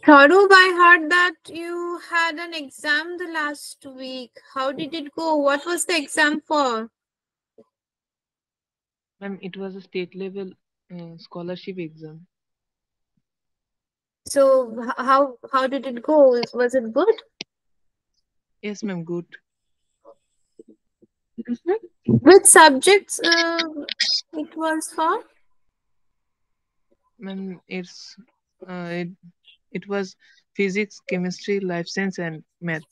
Saurabh, I heard that you had an exam the last week. How did it go? What was the exam for? Ma'am, it was a state level scholarship exam. So how did it go? Was it good? Yes, ma'am, good. Which subjects it was for? Ma'am, it was physics, chemistry, life science, and math.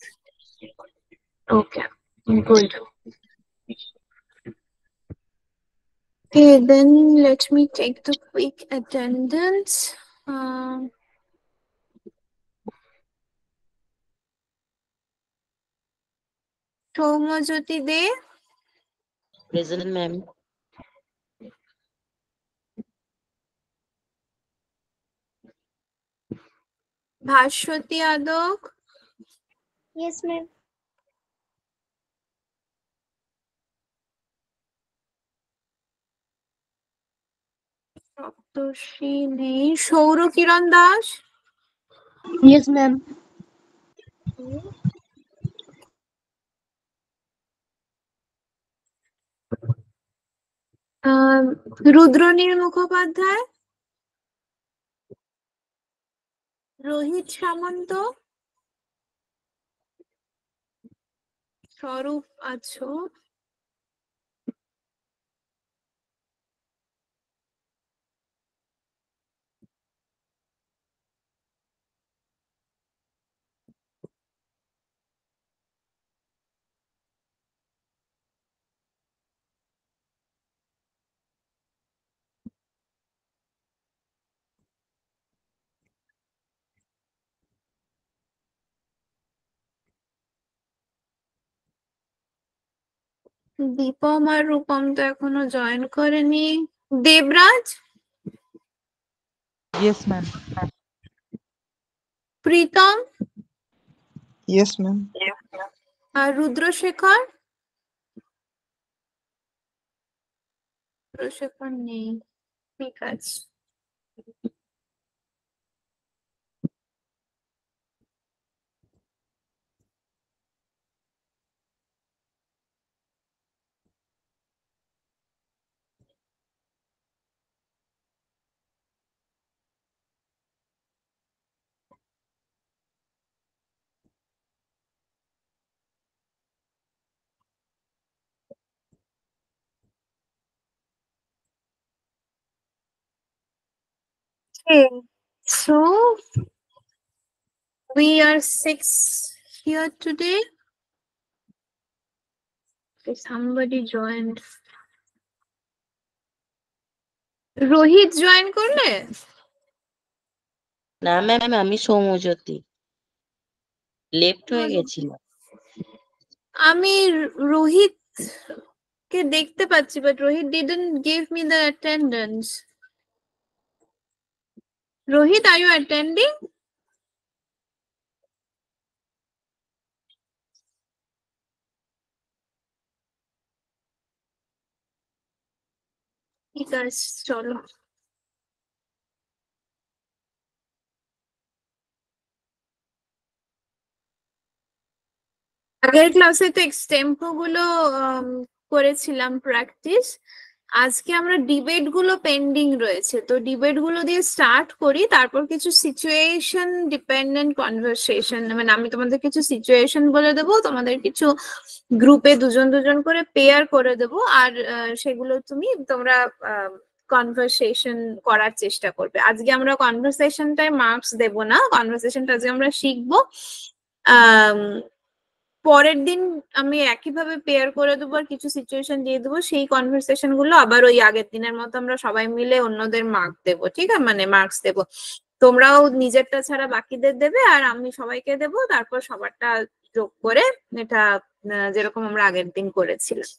Okay, good. Okay, then let me take the quick attendance. Um, Soumajyoti De, Present, ma'am. Bhashwati Adok, Yes, ma'am. সপ্তর্ষি নেই, সৌর কিরণ Das, Yes, ma'am. Rudranil Mukhopadhyay, Rohit সামন্ত, স্বরূপ আছো, দীপম আর রূপম তো এখনো join করেনি, Debraj, Yes, ma'am. Pritam Yes, ma'am. আর রুদ্রশেখর, রুদ্রশেখর নেই, ঠিক আছে। Okay, so we are 6 here today. Okay, somebody joined. Rohit join করলে? না ম্যাম, আমি সৌম্যজ্যোতি লেফট হয়ে গেছিল। আমি রোহিত কে দেখতে পাচ্ছি, but Rohit didn't give me the attendance. Rohit, are you attending? ঠিক আছে, চলো। আগের ক্লাসে তো এক্সটেম্পো গুলো করেছিলাম প্র্যাকটিস। আজকে আমরা ডিবেট গুলো পেন্ডিং রয়েছে, তো ডিবেট গুলো দিয়ে স্টার্ট করি, তারপর কিছু সিচুয়েশন ডিপেন্ডেন্ট কনভারসেশন, মানে আমি তোমাদের কিছু সিচুয়েশন বলে দেবো, তোমাদের কিছু গ্রুপে দুজন দুজন করে পেয়ার করে দেবো, আর সেগুলো তোমরা কনভারসেশন করার চেষ্টা করবে। আজকে আমরা কনভারসেশনটায় মার্কস দেব না, কনভারসেশনটা আজকে আমরা শিখবো। পরের দিন আমি একইভাবে পেয়ার করে দেবো আর কিছু সিচুয়েশন দিয়ে দেবো, সেই কনভারসেশন গুলো আবার ওই আগের দিনের মতো আমরা সবাই মিলে অন্যদের মার্ক দেবো, ঠিক আছে, মানে মার্কস দেবো। তোমরাও নিজেরটা ছাড়া বাকিদের দেবে, আর আমি সবাইকে দেবো, তারপর সবারটা যোগ করে এটা যেরকম আমরা আগের দিন করেছিলাম।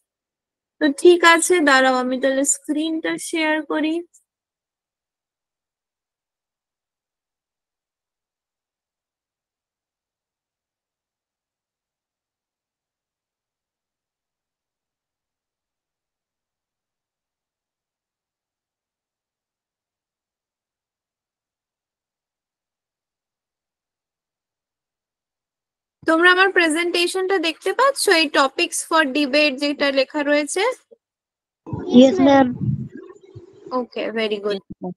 তো ঠিক আছে, দাঁড়াও আমি তাহলে স্ক্রিনটা শেয়ার করি। তোমরা আমার প্রেজেন্টেশনটা দেখতে পাচ্ছ? এই টপিকস ফর ডিবেট যেটা লেখা রয়েছে। Yes, ma'am. ওকে, ভেরি গুড। Yes, ma'am.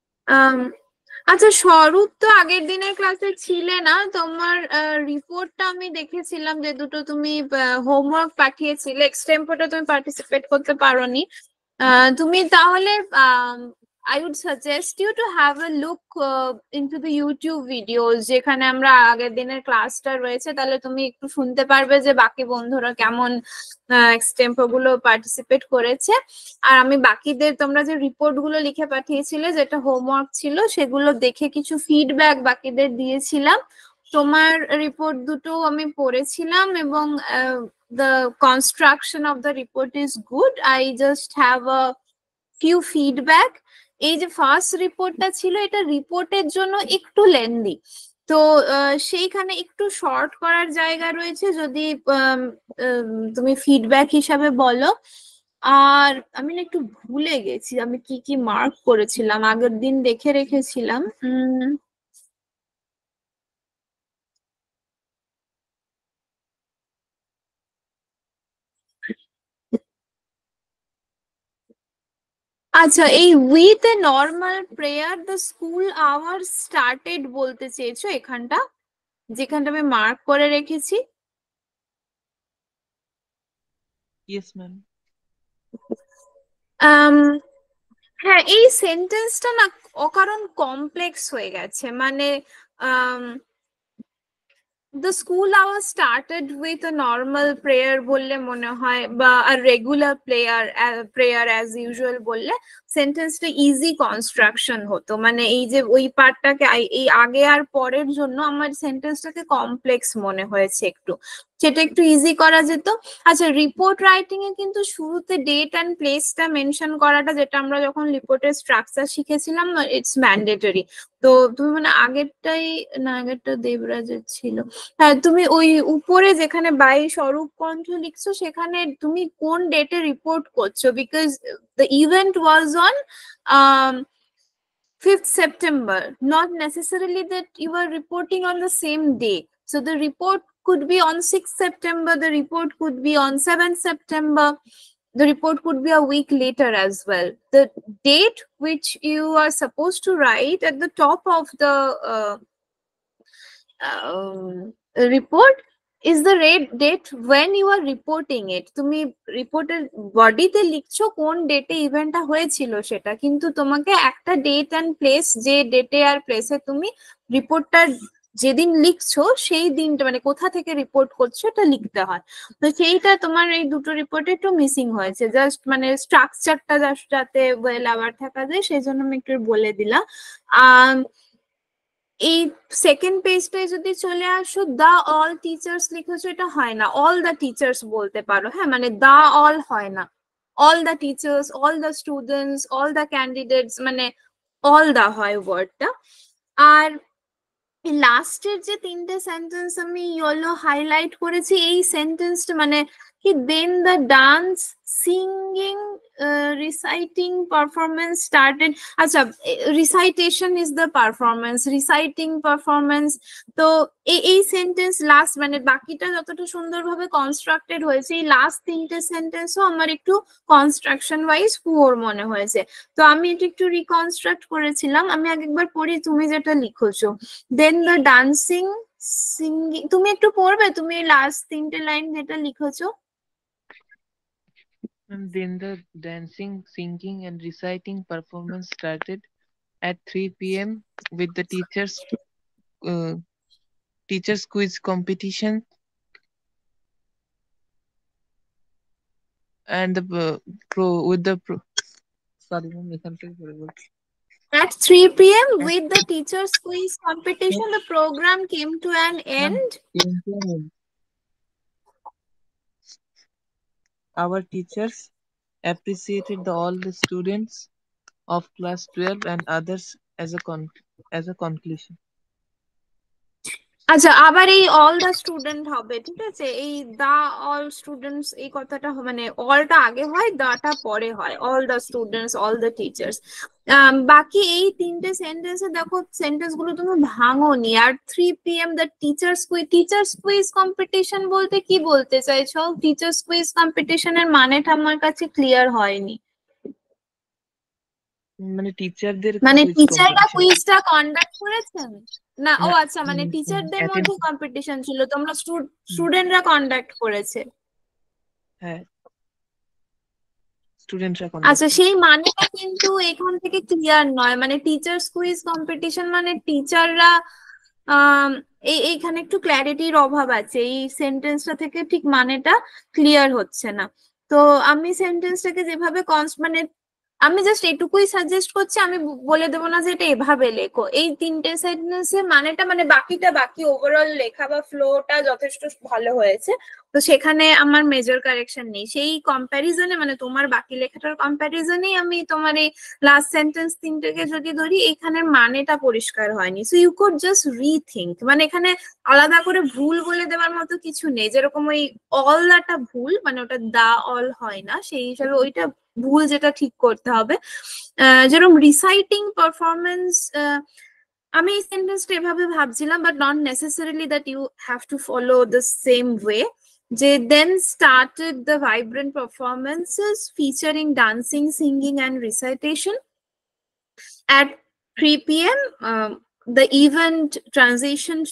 আচ্ছা, স্বরূপ তো আগের দিনের ক্লাসে ছিলে না। তোমার রিপোর্টটা আমি দেখেছিলাম যে দুটো তুমি হোমওয়ার্ক পাঠিয়েছিলে, এক্সটেম্পোরটা তুমি পার্টিসিপেট করতে পারোনি। তুমি তাহলে I would suggest you to have a look into the YouTube videos যেখানে আমরা আগের দিনের ক্লাসটা রয়েছে, তাহলে তুমি একটু শুনতে পারবে যে বাকি বন্ধুরা কেমন এক্সটেম্পো গুলো পার্টিসিপেট করেছে। আর আমি বাকিদের, তোমরা যে রিপোর্ট গুলো লিখে পাঠিয়েছিলে যেটা হোমওয়ার্ক ছিল, সেগুলো দেখে কিছু ফিডব্যাক বাকিদের দিয়েছিলাম। তোমার রিপোর্ট দুটো আমি পড়েছিলাম এবং the construction of the report is good. I just have a few feedback. এই যে ফার্স্ট রিপোর্টটা ছিল, এটা রিপোর্টের জন্য একটু লেন্দি, তো সেইখানে একটু শর্ট করার জায়গা রয়েছে, যদি তুমি ফিডব্যাক হিসাবে বলো। আর আমি না একটু ভুলে গেছি আমি কি কি মার্ক করেছিলাম, আগের দিন দেখে রেখেছিলাম। আচ্ছা, এই with a normal prayer the school hour started বলতে চেয়েছো এখানটা, যেখানটা আমি মার্ক করে রেখেছি। Yes, ma'am. হ্যাঁ, এই সেন্টেন্সটা না অকারণ কমপ্লেক্স হয়ে গেছে। মানে the school hour started with a normal prayer বললে মনে হয়, বা a regular prayer as usual বললে সেন্টেন্সটা ইজি কনস্ট্রাকশন হতো। মানে এই যে ওই পার্টটাকে এই আগে আর পরের জন্য আমার সেন্টেন্সটাকে কমপ্লেক্স মনে হয়েছে একটু, সেটা একটু ইজি করা যেত। আচ্ছা, রিপোর্ট রাইটিং এ কিন্তু শুরুতে ডেট অ্যান্ড প্লেসটা মেনশন করাটা, যেটা আমরা যখন রিপোর্টের স্ট্রাকচার শিখেছিলাম, ইটস ম্যান্ডেটরি। তো তুমি মানে আগেরটাই না, আগেরটা দেবরাজের ছিল। হ্যাঁ, তুমি ওই উপরে যেখানে বাই স্বরূপ কণ্ঠ লিখছো, সেখানে তুমি কোন ডেটে রিপোর্ট করছো, because the event was on 5th September, not necessarily that you are reporting on the same day. So the report could be on 6th September, the report could be on 7th September, the report could be a week later as well. The date which you are supposed to write at the top of the report is the date when you are reporting it. তুমি রিপোর্টের বডিতে লিখছো কোন ডেটে ইভেন্টটা হয়েছিল সেটা, কিন্তু তোমাকে একটা ডেট অ্যান্ড প্লেস, যে ডেটে আর প্লেসে তুমি রিপোর্টটা যেদিন লিখছো সেই দিনটা, মানে কোথা থেকে রিপোর্ট করছো এটা লিখতে হয়। তো সেইটা তোমার এই দুটো রিপোর্টে একটু মিসিং হয়েছে, জাস্ট মানে স্ট্রাকচারটা যাতে ওয়েল আবার থাকা যায় সেই জন্য আমি একটু বলে দিলাম। এই সেকেন্ড পেজটায় যদি চলে আসো, দা অল টিচার্স লিখেছো, এটা হয় না, অল দা টিচার্স বলতে পারো। হ্যাঁ, মানে দা অল হয় না, all the teachers, all the students, all the candidates, মানে অল দা হয় ওয়ার্ডটা। আর লাস্টের যে তিনটে সেন্টেন্স আমি ইয়েলো হাইলাইট করেছি, এই সেন্টেন্সটা মানে কি, then the dance singing reciting performance started. আচ্ছা, recitation is the performance, reciting performance. তো এই সেন্টেন্স লাস্ট, মানে বাকিটা যতটা সুন্দরভাবে কনস্ট্রাক্টেড হয়েছে, এই লাস্ট তিনটে সেন্টেন্সও আমার একটু কনস্ট্রাকশন ওয়াইজ পুয়ার মনে হয়েছে। তো আমি এটা একটু রিকনস্ট্রাক্ট করেছিলাম। আমি একবার পড়ি তুমি যেটা লিখেছো। দেন দ্য ডান্সিং সিঙ্গিং, তুমি একটু পড়বে, তুমি লাস্ট তিনটে লাইন যেটা লিখেছো। And then the dancing, singing, and reciting performance started at 3 p.m. with the teachers quiz competition and the sorry, ma'am, এখান থেকে পড়ে বলছি। At 3 p.m. with the teachers quiz competition, the program came to an end. Our teachers appreciated all the students of class 12 and others as a conclusion. আচ্ছা, আবার এই all the student হবে, ঠিক আছে? এই দা অল স্টুডেন্টস এই কথাটা মানে অলটা আগে হয়, দাটা পরে হয়। All the students, all the teachers. বাকি এই তিনটে সেন্টেন্সে দেখো সেন্টেন্স গুলো তুমি ভাঙোনি। আর 3 PM the teachers quiz competition বলতে কি বলতে চাইছো? টিচার্স কুইজ কম্পিটিশনের মানেটা আমার কাছে ক্লিয়ার হয়নি। মানে টিচারদের মানে কুইজ টিচাররা কম্পিটিশন। কুইজটা কন্ডাক্ট করেছেন না? ও না, আচ্ছা, মানে টিচারদের অ্যাটেন্ড। মধ্যে কম্পিটিশন ছিল, তোমরা স্টুডেন্টরা কন্ডাক্ট করেছে। হ্যাঁ, স্টুডেন্টরা কন্ডাক্ট আচ্ছা, করছে। সেই মানেটা কিন্তু এখান থেকে ক্লিয়ার নয়। মানে টিচার্স কুইজ কম্পিটিশন মানে টিচাররা এইখানে একটু ক্ল্যারিটির অভাব আছে। এই সেন্টেন্সটা থেকে ঠিক মানেটা ক্লিয়ার হচ্ছে না। তো আমি সেন্টেন্সটাকে যেভাবে মানে আমি জাস্ট এটুকুই সাজেস্ট করছি, আমি বলে দেবো না যে এটা এভাবে লেখো। এই তিনটে সেন্টেন্সের মানেটা মানে বাকি ওভারঅল লেখা বা ফ্লোটা যথেষ্ট ভালো হয়েছে। তো সেখানে আমার মেজর কারেকশন নেই। সেই কম্প্যারিজনে মানে তোমার বাকি লেখাটার কম্প্যারিজনেই আমি তোমার এই লাস্ট সেন্টেন্স তিনটেকে যদি ধরি, এখানের মানেটা পরিষ্কার হয়নি। So you could just rethink. মানে এখানে আলাদা করে ভুল বলে দেওয়ার মতো কিছু নেই। যেরকম ওই অল দাটা ভুল, মানে ওটা দা অল হয় না, সেই হিসাবে ওইটা ভুল, যেটা ঠিক করতে হবে। যেরকম রিসাইটিং পারফরমেন্স, আমি এই সেন্টেন্সটা এভাবে ভাবছিলাম, but not necessarily that you have to follow the same way. যে then started the vibrant performances featuring dancing, singing and recitation. At 3 p.m. The event transitioned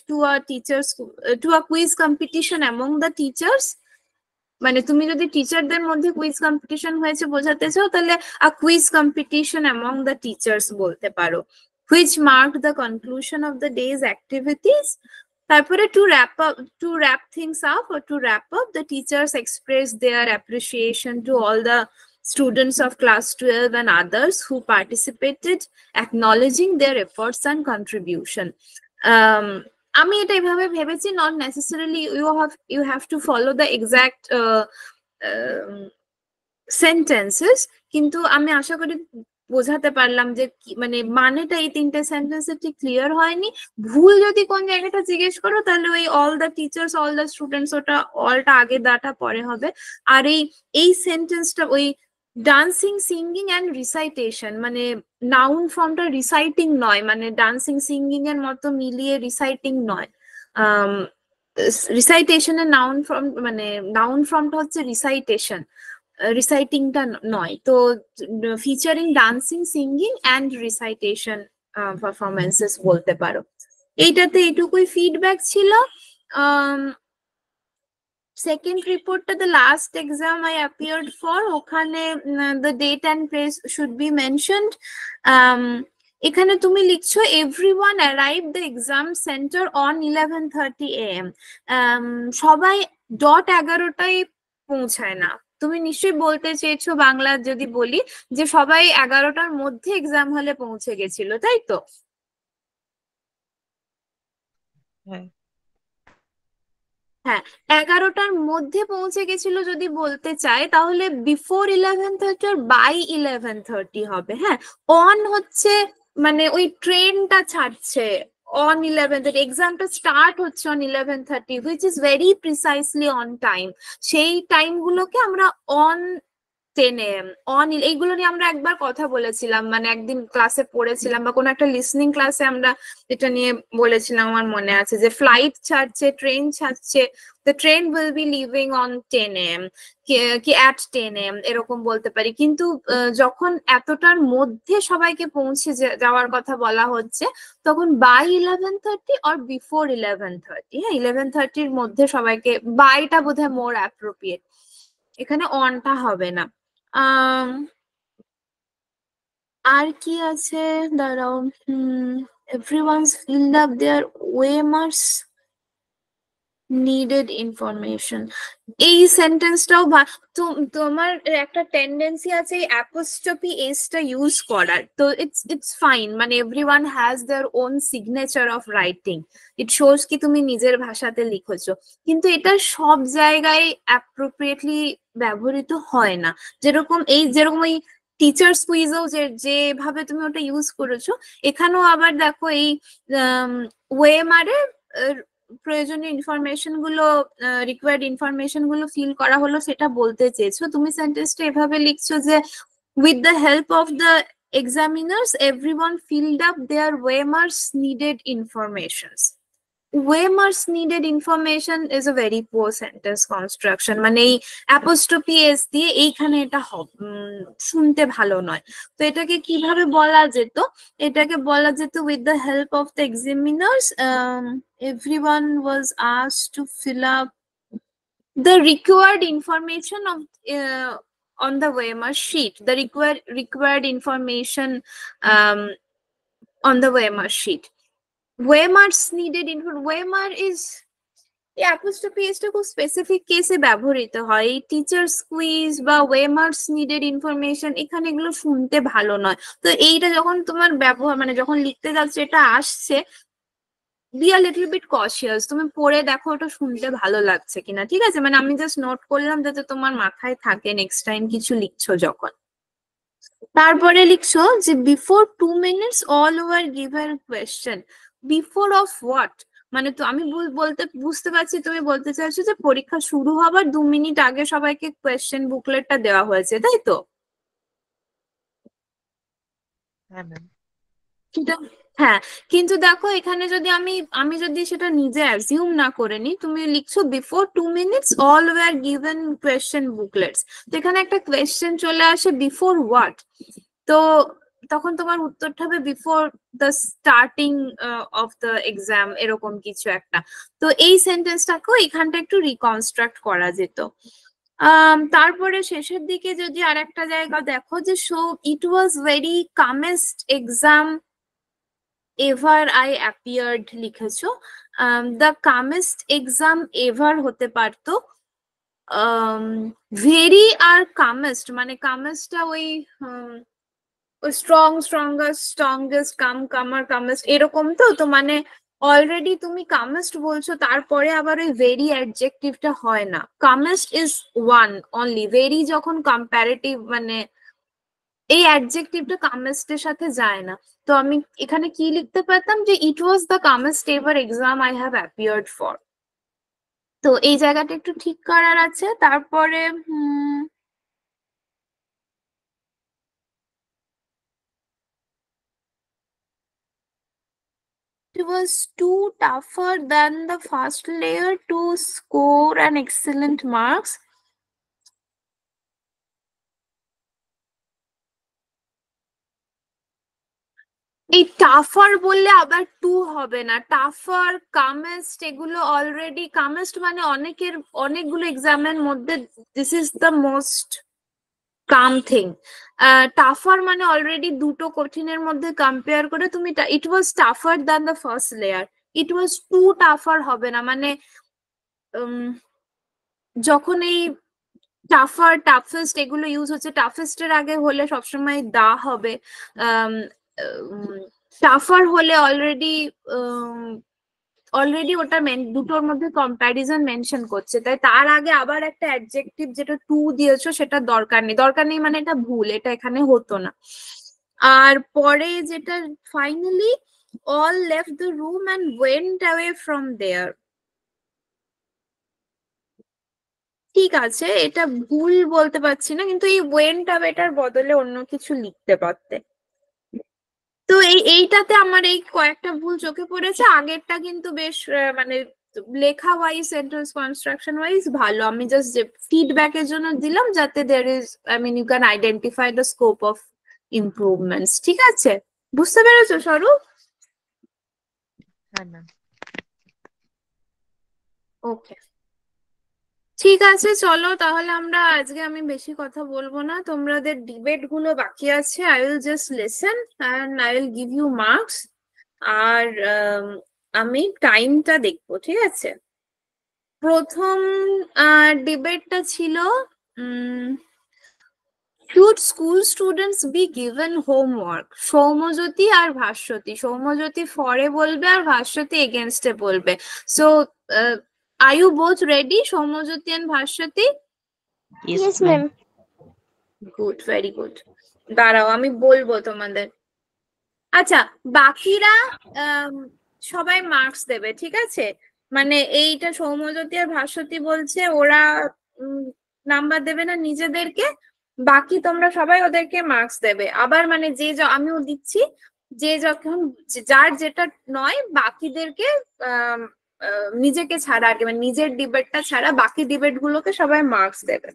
to a quiz competition among the teachers. মানে তুমি যদি টিচারদের মধ্যে quiz competition হয়েছে বোঝাতে চাও, তাহলে a quiz competition among the teachers বলতে পারো, which marked the conclusion of the day's activities. তারপরে to wrap things up, the teachers expressed their appreciation to all the students of class 12 and others who participated, acknowledging their efforts and contribution. আমি এটা এভাবে ভেবেছি, not necessarily you have to follow the exact sentences, কিন্তু আমি আশা করি বোঝাতে পারলাম যে মানে মানেটা এই তিনটে সেন্টেন্সে ঠিক ক্লিয়ার হয়নি। ভুল যদি কোন জায়গাটা জিজ্ঞেস করো, তাহলে ওই all the teachers, all the students, ওটা অলটা আগে দাটা পরে হবে। আর এই সেন্টেন্সটা ওই ডান্সিং, সিঙ্গিং অ্যান্ড রিসাইটেশন, মানে নাউন ফর্মটা রিসাইটিং নয়, মানে ডান্সিং সিঙ্গিং এর মতো মিলিয়ে রিসাইটিং নয়। রিসাইটেশনের নাউন ফর্ম, মানে নাউন ফর্মটা হচ্ছে রিসাইটেশন, রিসাইটিংটা নয়। তো featuring dancing, singing and recitation performances বলতে পারো। এইটাতে এটুকুই ফিডব্যাক ছিল। সেকেন্ড রিপোর্টটা the last exam I appeared for, ওখানে the date and place should be mentioned. এখানে তুমি লিখছো everyone arrive the exam centre on 11:30 AM। সবাই 11:00টায় পৌঁছায় না। তুমি নিশ্চয়ই বলতে চেয়েছো, বাংলা যদি বলি, যে সবাই 11টার মধ্যে এক্সাম হলে পৌঁছে গেছিল, তাই তো? হ্যাঁ, হ্যাঁ, 11টার মধ্যে পৌঁছে গেছিল যদি বলতে চাই, তাহলে বিফোর 11:30 আর বাই 11:30 হবে। হ্যাঁ, অন হচ্ছে মানে ওই ট্রেনটা ছাড়ছে অন 11:30, এক্সামটা স্টার্ট হচ্ছে on 11:30, which is very precisely on time. সেই টাইম গুলোকে আমরা অন 10 AM, অন, এইগুলো নিয়ে আমরা একবার কথা বলেছিলাম, মানে একদিন ক্লাসে পড়েছিলাম বা কোনো একটা লিসনিং ক্লাসে আমরা এটা নিয়ে বলেছিলাম, আমার মনে আছে, যে ফ্লাইট ছাড়ছে, ট্রেন ছাড়ছে, the train will be leaving on 10 AM, কি at 10 AM এরকম বলতে পারি। কিন্তু যখন এতটার মধ্যে সবাইকে পৌঁছে যাওয়ার কথা বলা হচ্ছে, তখন বাই 11:30 or বিফোর 11:30। হ্যাঁ, 11:30-র মধ্যে সবাইকে, বাইটা বোধহয় মোর অ্যাপ্রোপ্রিয়েট, এখানে অনটা হবে না। আর কি আছে দাঁড়াও, everyone's filled up their OMRs needed information। এই সেন্টেন্সটাও তোমার একটা টেন্ডেন্সি আছে এই অ্যাপোস্ট্রফি এসটা ইউজ করার, তো ইটস ফাইন। মানে everyone has their own signature of writing, it shows কি তুমি নিজের ভাষাতে লিখেছো, কিন্তু এটা সব জায়গায় অ্যাপ্রোপ্রিয়েটলি ব্যবহৃত হয় না। যেরকম ওই টিচার্স কুইজেও যেভাবে তুমি ওটা ইউজ করেছো, এখানেও আবার দেখো এই ওয়েমারে প্রয়োজনীয় ইনফরমেশন গুলো রিকোয়ার্ড ইনফরমেশন গুলো ফিল করা হলো সেটা বলতে চেয়েছো। তুমি সেন্টেন্সটা এভাবে লিখছো যে with the help of the examiners everyone filled up their OMR's needed informations. OMR's needed information is a very poor sentence construction, মানে এই অ্যাপোস্ট্রফি এস দিয়ে এইখানে এটা শুনতে ভালো নয়। তো এটাকে কিভাবে বলা যেত? এটাকে বলা যেত with the help of the examiners everyone was asked to fill up the required information of on the OMR sheet, the required information on the OMR sheet. OMR's needed info. OMR is এই apostrophe এসটা খুব specific কেসে ব্যবহৃত হয়। এই teachers quiz বা ওয়েমার্স needed information এখানে এগুলো শুনতে ভালো নয়। তো এইটা যখন তোমার ব্যবহার মানে যখন লিখতে যাচ্ছে এটা আসছে, be a little bit cautious, তুমি পড়ে দেখো ওটা শুনতে ভালো লাগছে কিনা, ঠিক আছে? মানে আমি জাস্ট নোট করলাম যাতে তোমার মাথায় থাকে নেক্সট টাইম কিছু লিখছো যখন। তারপরে লিখছো যে before 2 minutes all over given question. Before of what? মানে তো আমি বুঝতে পারছি তুমি বলতে চাইছো যে পরীক্ষা শুরু হবার 2 মিনিট আগে সবাইকে কোয়েশ্চেন বুকলেটটা দেওয়া হয়েছে, তাই তো? হ্যাঁ ম্যাম। হ্যাঁ, কিন্তু দেখো এখানে যদি আমি যদি সেটা নিজে অ্যাজিউম না করে নি, তুমি লিখছো before 2 minutes all were given question বুকলেটস। তো এখানে একটা কোয়েশ্চেন চলে আসে বিফোর হোয়াট, তো তখন তোমার উত্তরটা হবে before the starting of the exam, এরকম কিছু একটা। তো এই সেন্টেন্সটাকেও এখানটা একটু রিকনস্ট্রাক্ট করা যেত। তারপরে শেষের দিকে যদি আর একটা জায়গা দেখো যে so it was very calmest exam ever I appeared লিখেছো। দ্য কামেস্ট এক্সাম এভার হতে পারতো ভেরি আর কামেস্ট, মানে কামেস্টটা ওই স্ট্রংগেস্ট কামেস্ট এরকম। তো মানে অলরেডি তুমি কামেস্ট বলছো, তারপরে আবার ওই ভেরি অ্যাডজেক্টিভটা হয় না। কামেস্ট ইজ ওয়ান অনলি, ভেরি যখন কম্পারেটিভ মানে এই অ্যাডজেক্টিভটা কামেস্টের সাথে যায় না। তো আমি এখানে কি লিখতে পারতাম যে it was the calmest ever exam I have appeared for. তো এই জায়গাটা একটু ঠিক করার আছে। তারপরে it was too tougher than the first layer to score an excellent marks. এই টাফার বললে আবার টু হবে না, টাফার কামেস্ট এগুলো অলরেডি, কামেস্ট মানে অনেকগুলো এক্সামের মধ্যে this is the most calm thing. Tougher মানে অলরেডি দুটো কঠিনের মধ্যে কম্পেয়ার করে তুমি it was tougher than the first layer, it was too tougher হবে না। মানে যখন এই টাফার টাফেস্ট এগুলো ইউজ হচ্ছে, টাফেস্টের আগে হলে সবসময় দা হবে। টাফার হলে অলরেডি ওটা দুটোর মধ্যে কম্প্যারিজন মেনশন করছে, তাই তার আগে আবার একটা অ্যাডজেক্টিভ যেটা টু দিয়েছো সেটা দরকার নেই, মানে এটা ভুল, এটা এখানে হতো না। আর পরে যেটা finally all left the room and went away from there, ঠিক আছে এটা ভুল বলতে পারছি না, কিন্তু এই ওয়েন্ট অ্যাওয়েটার বদলে অন্য কিছু লিখতে পারতে। তো এইটাতে আমার এই কয়েকটা ভুল চোখে পড়েছে। আগেরটা কিন্তু বেশ মানে লেখা ওয়াইজ সেন্টেন্স কনস্ট্রাকশন ওয়াইজ ভালো। আমি জাস্ট ফিডব্যাকের জন্য দিলাম যাতে you can identify the scope of improvements. ঠিক আছে, বুঝতে পেরেছো স্বরূপ? হ্যাঁ ম্যাম। ওকে, ঠিক আছে, চলো তাহলে আমরা আজকে আমি বেশি কথা বলবো না, তোমাদের ডিবেট গুলো বাকি আছে। I will just listen and I will give you marks. আর আমি টাইমটা দেখবো, ঠিক আছে? প্রথম ডিবেটটা ছিল should school students be given homework? Soumyajyoti আর ভাস্বতী, সৌম্যজ্যোতি ফরে বলবে আর ভাস্বতী এগেনস্টে বলবে। So are you both ready, Soumyajyoti and Bhaswati? Yes, ma'am. Good, very good. দাঁড়াও আমি বলবো তোমাদের। আচ্ছা, বাকিরা সবাই মার্কস দেবে, ঠিক আছে? মানে এইটা সৌম্যজ্যোতি আর ভাস্বতী বলছে ওরা নাম্বার দেবে না নিজেদেরকে, বাকি তোমরা সবাই ওদেরকে মার্কস দেবে। আবার মানে আমিও দিচ্ছি, যে যখন যার যেটা নয় বাকিদেরকে আহ নিজেকে ছাড়া আর কি, মানে নিজের ডিবেটটা ছাড়া বাকি ডিবেট গুলোকে সবাই মার্কস দেবে।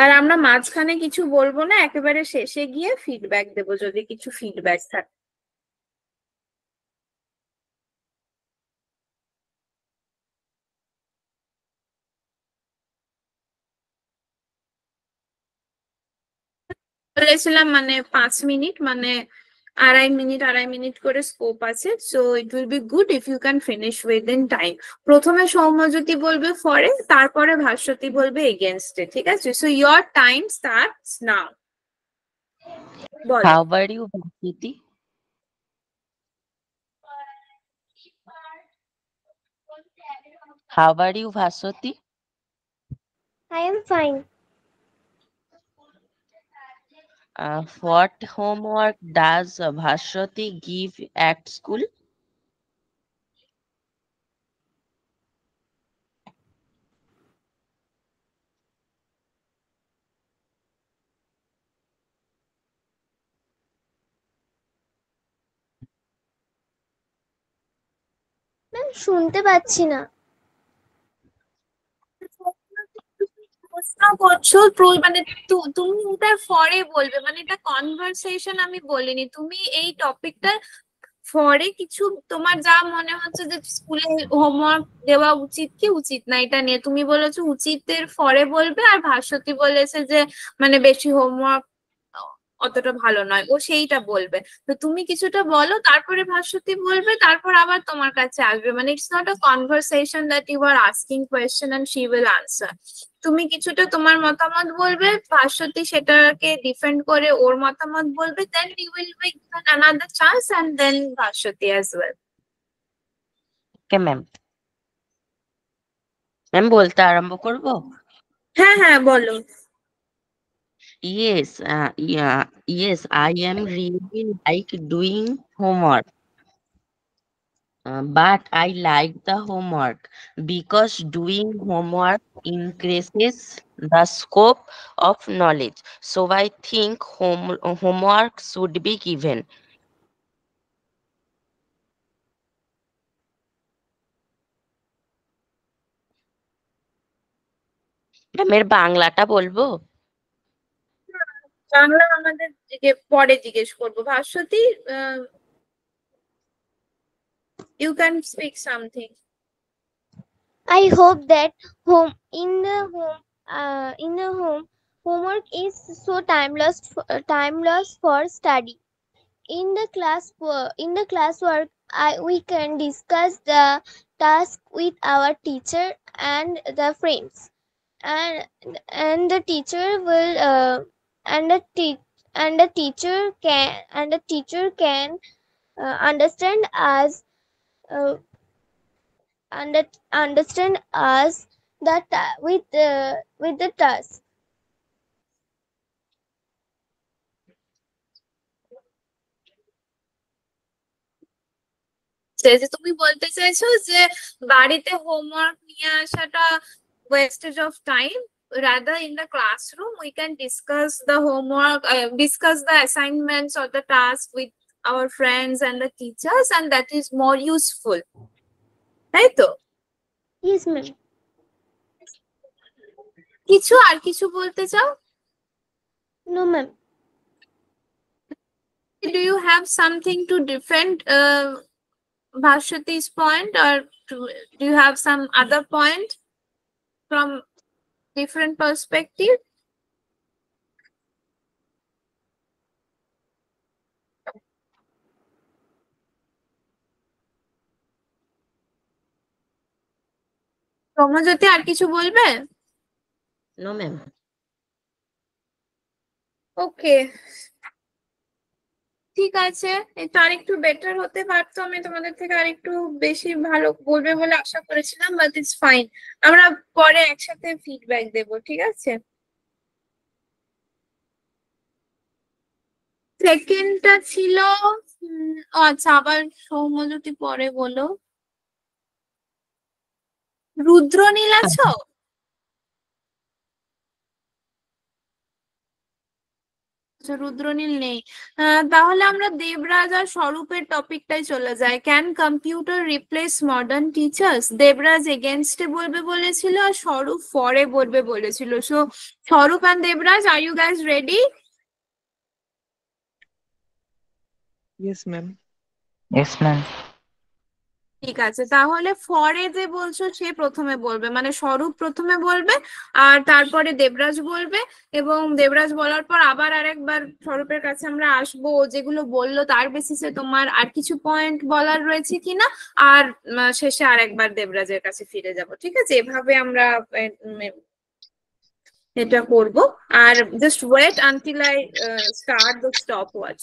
আর আমরা মাঝখানে কিছু বলবো না, একেবারে শেষে গিয়ে ফিডব্যাক দেবো যদি কিছু ফিডব্যাক থাকে। বলেছিলাম মানে 5 মিনিট, মানে আড়াই মিনিট করে স্কোপ আছে, so it will be good if you can finish within time. প্রথমে সৌম্যজ্যোতি বলবে ফরে, তারপরে ভাস্বতী বলবে এগেনস্টে, ঠিক আছে? So your time starts now. বলো। How are you, Bhakti? How are you, Bhaswati? I am fine. What homework does Bhaswati give at school? Ma'am শুনতে পাচ্ছি না। প্রশ্ন করছো মানে তুমি এটা ফরে বলবে, মানে এটা কনভারসেশন আমি বলিনি। তুমি এই টপিকটা ফরে কিছু তোমার যা মনে হচ্ছে যে স্কুলে হোমওয়ার্ক দেওয়া উচিত কি উচিত না এটা নিয়ে তুমি বলেছো উচিতের ফরে বলবে, আর ভাস্বতী বলেছে যে মানে বেশি হোমওয়ার্ক অতটা ভালো নয়, ও সেইটা বলবে। তো তুমি কিছুটা বলো, তারপরে ভাস্বতী বলবে, তারপর আবার তোমার কাছে আসবে। মানে it's not a conversation that you are asking question and she will answer. তুমি কিছুটা তোমার মতামত বলবে, ভাস্বতী সেটাকে ডিফেন্ড করে ওর মতামত বলবে, then you will be given another chance and then Bhaswati as well. Okay, ma'am. Ma'am বলতে আরম্ভ করব? হ্যাঁ হ্যাঁ বলো। Yes, I am really like doing homework. But I like the homework because doing homework increases the scope of knowledge. So I think homework should be given. ম্যামের বাংলাটা বলবো? বাংলা আমাদের পরে জিজ্ঞেস করবো। Bhaswati, you can speak something. I hope that in the home homework is so timeless for study. In the classwork, we can discuss the task with our teacher and the friends, and the teacher will and the teacher can understand us uh, understand us with the task. যে তুমি বলতে চাইছো যে বাড়িতে homework নিয়ে আসাটা wastage of time, rather in the classroom we can discuss the homework, discuss the assignments or the task with our friends and the teachers, and that is more useful, তাই তো? Yes, ma'am. আর কিছু বলতে চাও? No, ma'am. Do you have something to defend Bhaswati's point, or do you have some other point from different perspective? Soumyajyoti আর কিছু বলবে? No ma'am. ওকে, ঠিক আছে। এটা আরেকটু বেটার হতে পারতো, আমি তোমাদের থেকে আরেকটু বেশি ভালো বলবে বলে আশা করেছিলাম, বাট ইটস ফাইন। আমরা পরে একসাথে ফিডব্যাক দেব, ঠিক আছে? সেকেন্ডটা ছিল ও আচ্ছা, আবার সৌম্যজ্যোতি পরে বলো। রুদ্রনীল আছো? আচ্ছা, রুদ্রনীল নেই। তাহলে আমরা দেবরাজ আর স্বরূপের টপিকটাই চলে যাই। Can computer replace modern teachers? Debraj এগেনস্টে বলবে বলেছিল আর স্বরূপ ফরে বলবে বলেছিল। So Swarup and Debraj, are you guys ready? Yes, ma'am. Yes, ma'am. ঠিক আছে, তাহলে ফরে যে বলছো সে প্রথমে বলবে, মানে স্বরূপ প্রথমে বলবে আর তারপরে দেবরাজ বলবে, এবং দেবরাজ বলার পর আবার আরেকবার স্বরূপের কাছে আমরা আসবো, ও যেগুলো বললো তার বেসিসে তোমার আর কিছু পয়েন্ট বলার রয়েছে কিনা, আর শেষে আরেকবার দেবরাজের কাছে ফিরে যাব। ঠিক আছে, এভাবে আমরা এটা করব। আর just wait until I start the stop watch.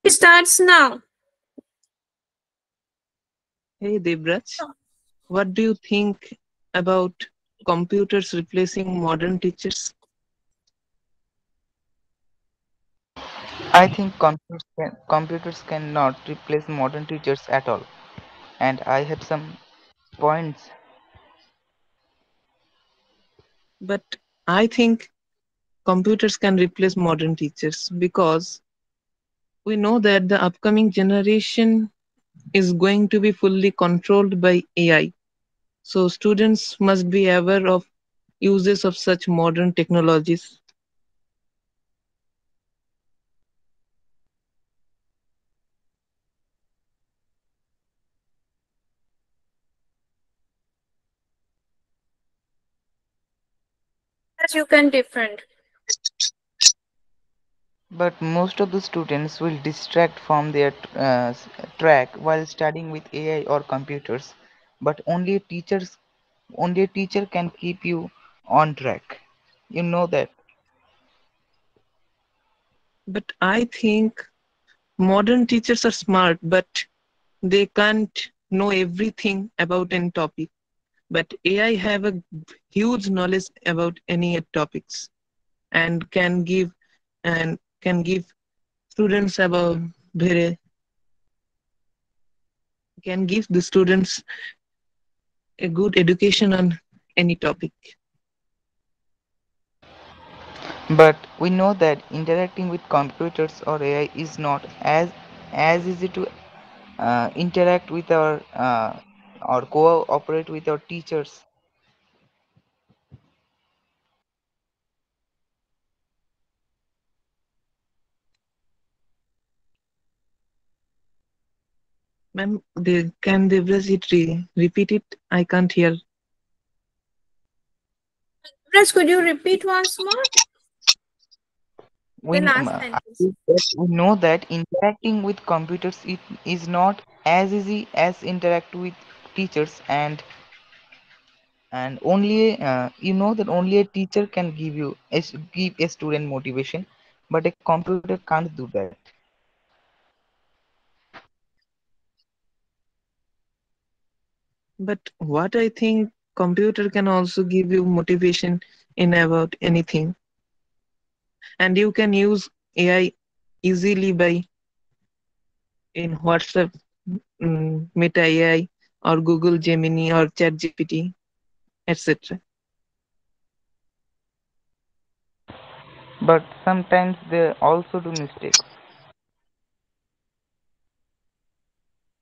Starts now. Hey, Debraj, what do you think about computers replacing modern teachers? I think computers cannot replace modern teachers at all. And I have some points. But I think computers can replace modern teachers because we know that the upcoming generation is going to be fully controlled by AI. So students must be aware of uses of such modern technologies. As you can defend. But most of the students will distract from their track while studying with AI or computers. But only a teacher can keep you on track. You know that. But I think modern teachers are smart, but they can't know everything about any topic. But AI have a huge knowledge about any topics and can give students about very can give the students a good education on any topic. But we know that interacting with computers or AI is not as easy to interact with our or cooperate with our teachers. Ma'am, can Devras repeat it? I can't hear. Raj, could you repeat once more? We, The kn- last I sentence. think that we know that interacting with computers is not as easy as interact with teachers, and only you know that only a teacher can give a student motivation, but a computer can't do that. But what I think computer can also give you motivation in about anything. And you can use AI easily by in WhatsApp, Meta AI or Google Gemini or ChatGPT, etc. But sometimes they also do mistakes.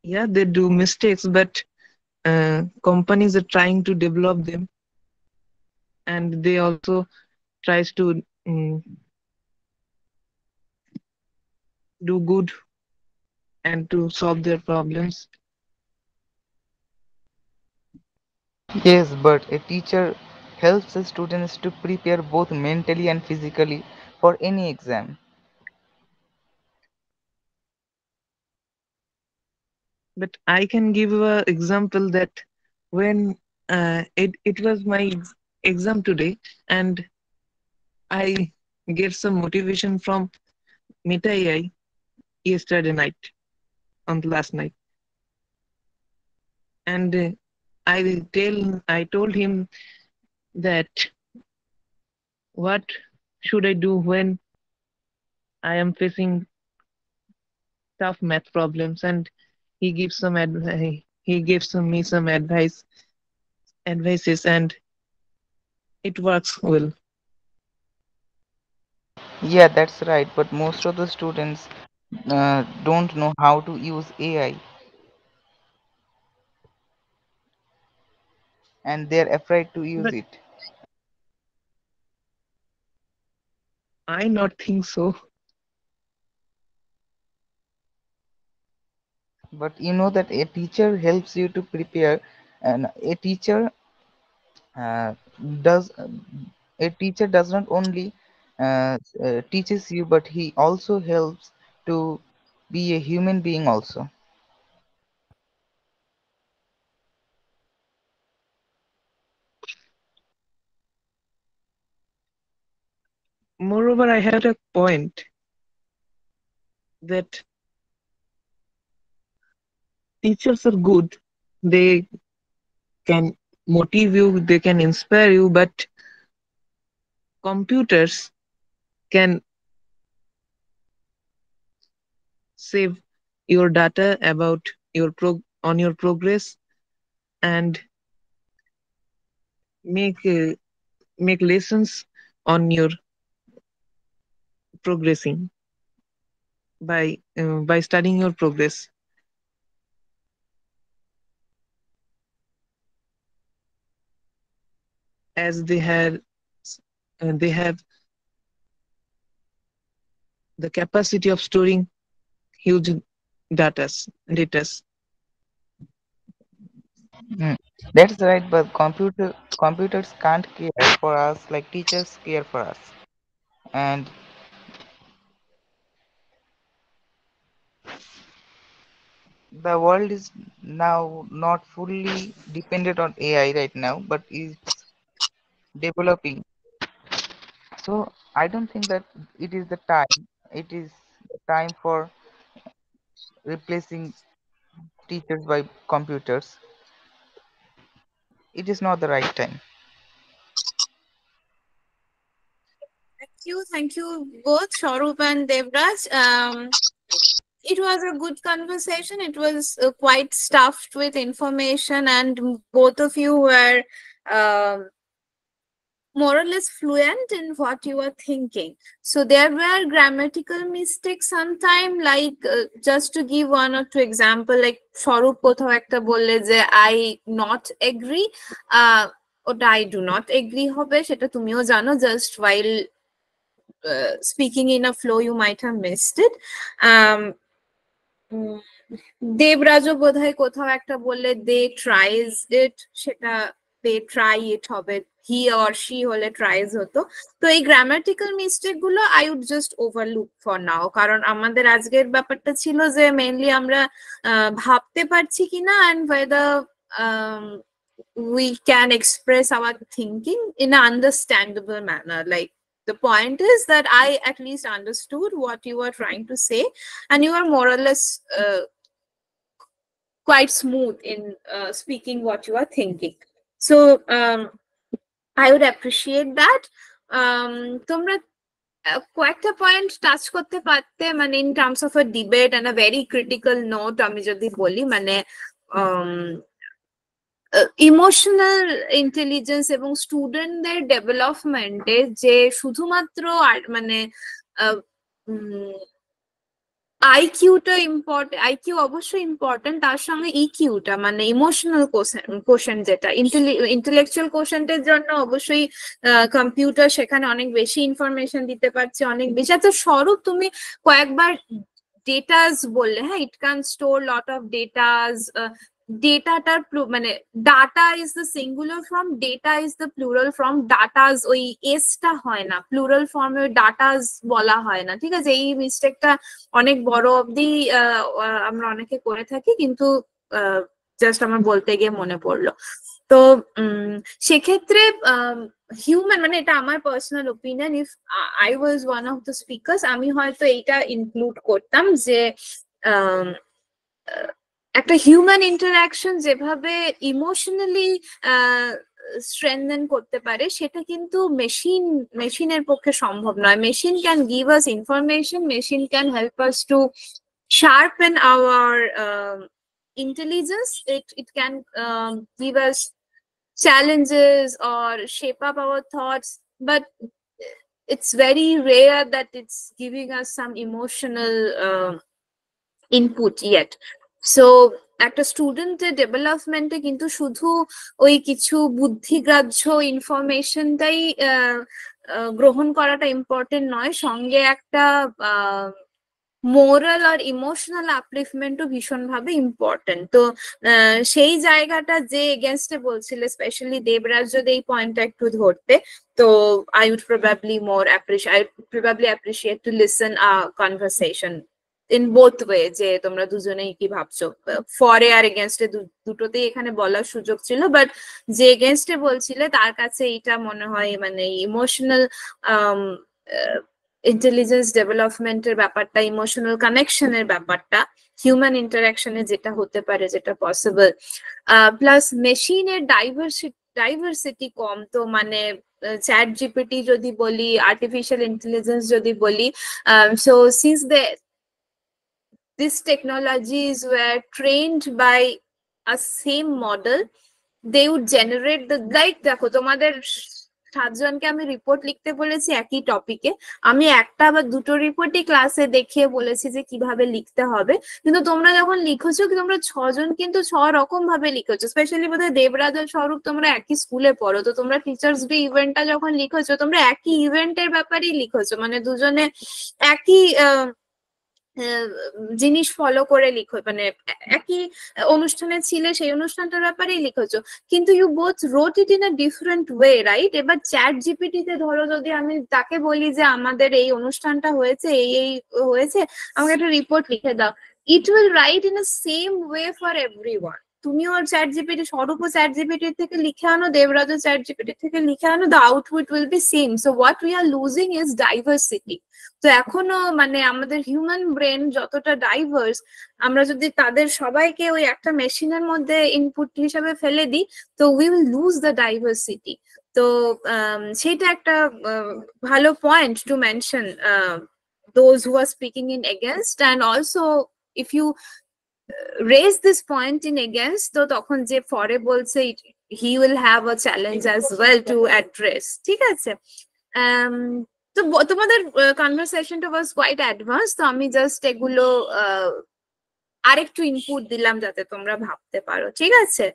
Yeah, they do mistakes, but companies are trying to develop them, and they also tries to do good and to solve their problems. Yes, but a teacher helps the students to prepare both mentally and physically for any exam. But I can give a example that when it was my exam today, and I get some motivation from Meta AI yesterday night, on the last night. and I told him that what should I do when I am facing tough math problems, and he gives some advice. He gives me some advices, and it works well. Yeah, that's right. But most of the students don't know how to use AI, and they're afraid to use But it. I not think so. But you know that a teacher helps you to prepare, and uh, does a teacher does not only teaches you, but he also helps to be a human being also. Moreover, I had a point that teachers are good. They can motivate you, they can inspire you, but computers can save your data about your progress, and make make lessons on your progressing by studying your progress, as they have the capacity of storing huge datas. Mm. That's right, but computers can't care for us like teachers care for us. And the world is now not fully dependent on AI right now, but it's developing. So I don't think that it is the time. It is the time for replacing teachers by computers. It is not the right time. Thank you both, Sharup and Devraj. It was a good conversation. It was quite stuffed with information, and both of you were um more or less fluent in what you were thinking. So there were grammatical mistakes sometime, like just to give one or two example, like Sharup কোথাও একটা বললে যে I not agree, ওটা I do not agree হবে, সেটা তুমিও জানো, just while speaking in a flow you might have missed it. um দেবরাজও বোধহয় কোথাও একটা বললে দে ট্রাইজ ইট, সেটা দে ট্রাই ইট হবে, হি অর শি হলে ট্রাইজ হতো। তো এই গ্রামাটিক্যাল মিস্টেক গুলো I would just overlook for now, কারণ আমাদের আজকের ব্যাপারটা ছিল যে মেইনলি আমরা ভাবতে পারছি কিনা and whether we can express our thinking in an understandable manner. Like, the point is that I at least understood what you were trying to say, and you are more or less quite smooth in speaking what you are thinking. So I would appreciate that. তোমরা কয়েকটা point touch করতে পারতে, মানে in terms of a debate and a very critical note আমি যদি বলি, মানে emotional intelligence এবং স্টুডেন্টদের ডেভেলপমেন্টে যে শুধুমাত্র মানে আইকিউটা ইম্পর্টেন্ট, আইকিউ অবশ্যই ইম্পর্টেন্ট, তার সঙ্গে ইকিউটা মানে ইমোশনাল কোশেন্ট, যেটা ইন্টেলেকচুয়াল কোশেন্টের জন্য অবশ্যই কম্পিউটার সেখানে অনেক বেশি ইনফরমেশন দিতে পারছে, অনেক বেশি। আচ্ছা স্বরূপ, তুমি কয়েকবার ডেটাস বললে, হ্যাঁ, it can store lot of datas, ডেটাটার মানে data is the singular form, data is the plural form, datas ওই এসটা হয় না, প্লুরাল ফর্মে ডাটাস বলা হয় না, ঠিক আছে? এই মিস্টেকটা অনেক বড় অব্দি আমরা অনেকে করে থাকি, কিন্তু জাস্ট আমার বলতে গিয়ে মনে পড়লো। তো সেক্ষেত্রে হিউম্যান, মানে এটা আমার personal opinion, if I was one of the speakers, আমি হয়তো এইটা ইনক্লুড করতাম যে একটা হিউম্যান ইন্টারাকশন যেভাবে ইমোশনালি স্ট্রেনথেন করতে পারে, সেটা কিন্তু মেশিনের পক্ষে সম্ভব নয়। Machine can give us information, machine can help us to sharpen our intelligence. It can give us challenges or shape up our thoughts, but it's very rare that it's giving us some emotional input yet. So একটা স্টুডেন্টের ডেভেলপমেন্টে কিন্তু শুধু ওই কিছু বুদ্ধিগ্রাহ্য ইনফরমেশনটাই গ্রহণ করাটা important নয়, সঙ্গে একটা মোরাল আর ইমোশনাল আপলিফমেন্টও ভীষণভাবে ইম্পর্টেন্ট। তো সেই জায়গাটা যে এগেনস্টে বলছিলে, স্পেশালি দেবরাজ যদি এই পয়েন্টটা একটু ধরতে, তো I would probably appreciate to listen a conversation in both way, যে তোমরা দুজনেই কি ভাবছো। ফরে আর এগেনস্টে দুটোতেই এখানে বলার সুযোগ ছিল, বাট যে এগেনস্টে বলছিলে তার কাছে এটা মনে হয় মানে ইমোশনাল ইন্টেলিজেন্স ডেভেলপমেন্টের ব্যাপারটা, ইমোশনাল কানেকশনের ব্যাপারটা, হিউম্যান ইন্টারাকশনে যেটা হতে পারে, যেটা পসিবল, প্লাস মেশিনের ডাইভার্সিটি কম। তো মানে চ্যাট জিপিটি যদি বলি, আর্টিফিশিয়াল ইন্টেলিজেন্স যদি বলি, so since these technologies were trained by a same model, they would generate the like দেখো তোমাদের 7 জনকে আমি রিপোর্ট লিখতে বলেছি একই টপিকে, আমি একটা বা দুটো রিপোর্টই ক্লাসে দেখিয়ে বলেছি যে কিভাবে লিখতে হবে, কিন্তু তোমরা যখন লিখেছো তোমরা 6 জন কিন্তু 6 রকম ভাবে লিখেছো। স্পেশালি বোধহয় দেবরাজ আর স্বরূপ তোমরা একই স্কুলে পড়ো, তো তোমরা টিচার্স ডে ইভেন্টটা যখন লিখেছো তোমরা একই ইভেন্টের ব্যাপারেই লিখেছো, মানে দুজনে একই জিনিস ফলো করে লিখো, মানে একই অনুষ্ঠানে ছিলে সেই অনুষ্ঠানটার ব্যাপারেই লিখেছো, কিন্তু you both wrote it in a different way, right? এবার চ্যাট জিপিটিতে ধরো যদি আমি তাকে বলি যে আমাদের এই অনুষ্ঠানটা হয়েছে, এই হয়েছে, আমাকে একটা রিপোর্ট লিখে দাও, it will write in a same way for everyone. তুমিও চ্যাট জিপিটি, স্বরূপও চ্যাট জিপিটির থেকে লিখে আনো, দেবরাজও চ্যাট জিপিটির থেকে লিখে আনো, the output will be same. So what we are losing is diversity. তো এখনো মানে আমাদের হিউম্যান ব্রেন যতটা ডাইভার্স, আমরা যদি তাদের সবাইকে ওই একটা মেশিনের মধ্যে ইনপুট হিসাবে ফেলে দিই, তো we will lose the diversity. তো সেটা একটা ভালো point two mention those who are speaking in against, and also if you raise this point in against, তো তখন যে ফরে বলছে he will have a challenge as well to address, ঠিক আছে? তো তোমাদের কনভারসেশনটা ওয়াজ কোয়াইট অ্যাডভান্স, তো আমি জাস্ট এগুলো আরেকটু ইনপুট দিলাম যাতে তোমরা ভাবতে পারো, ঠিক আছে?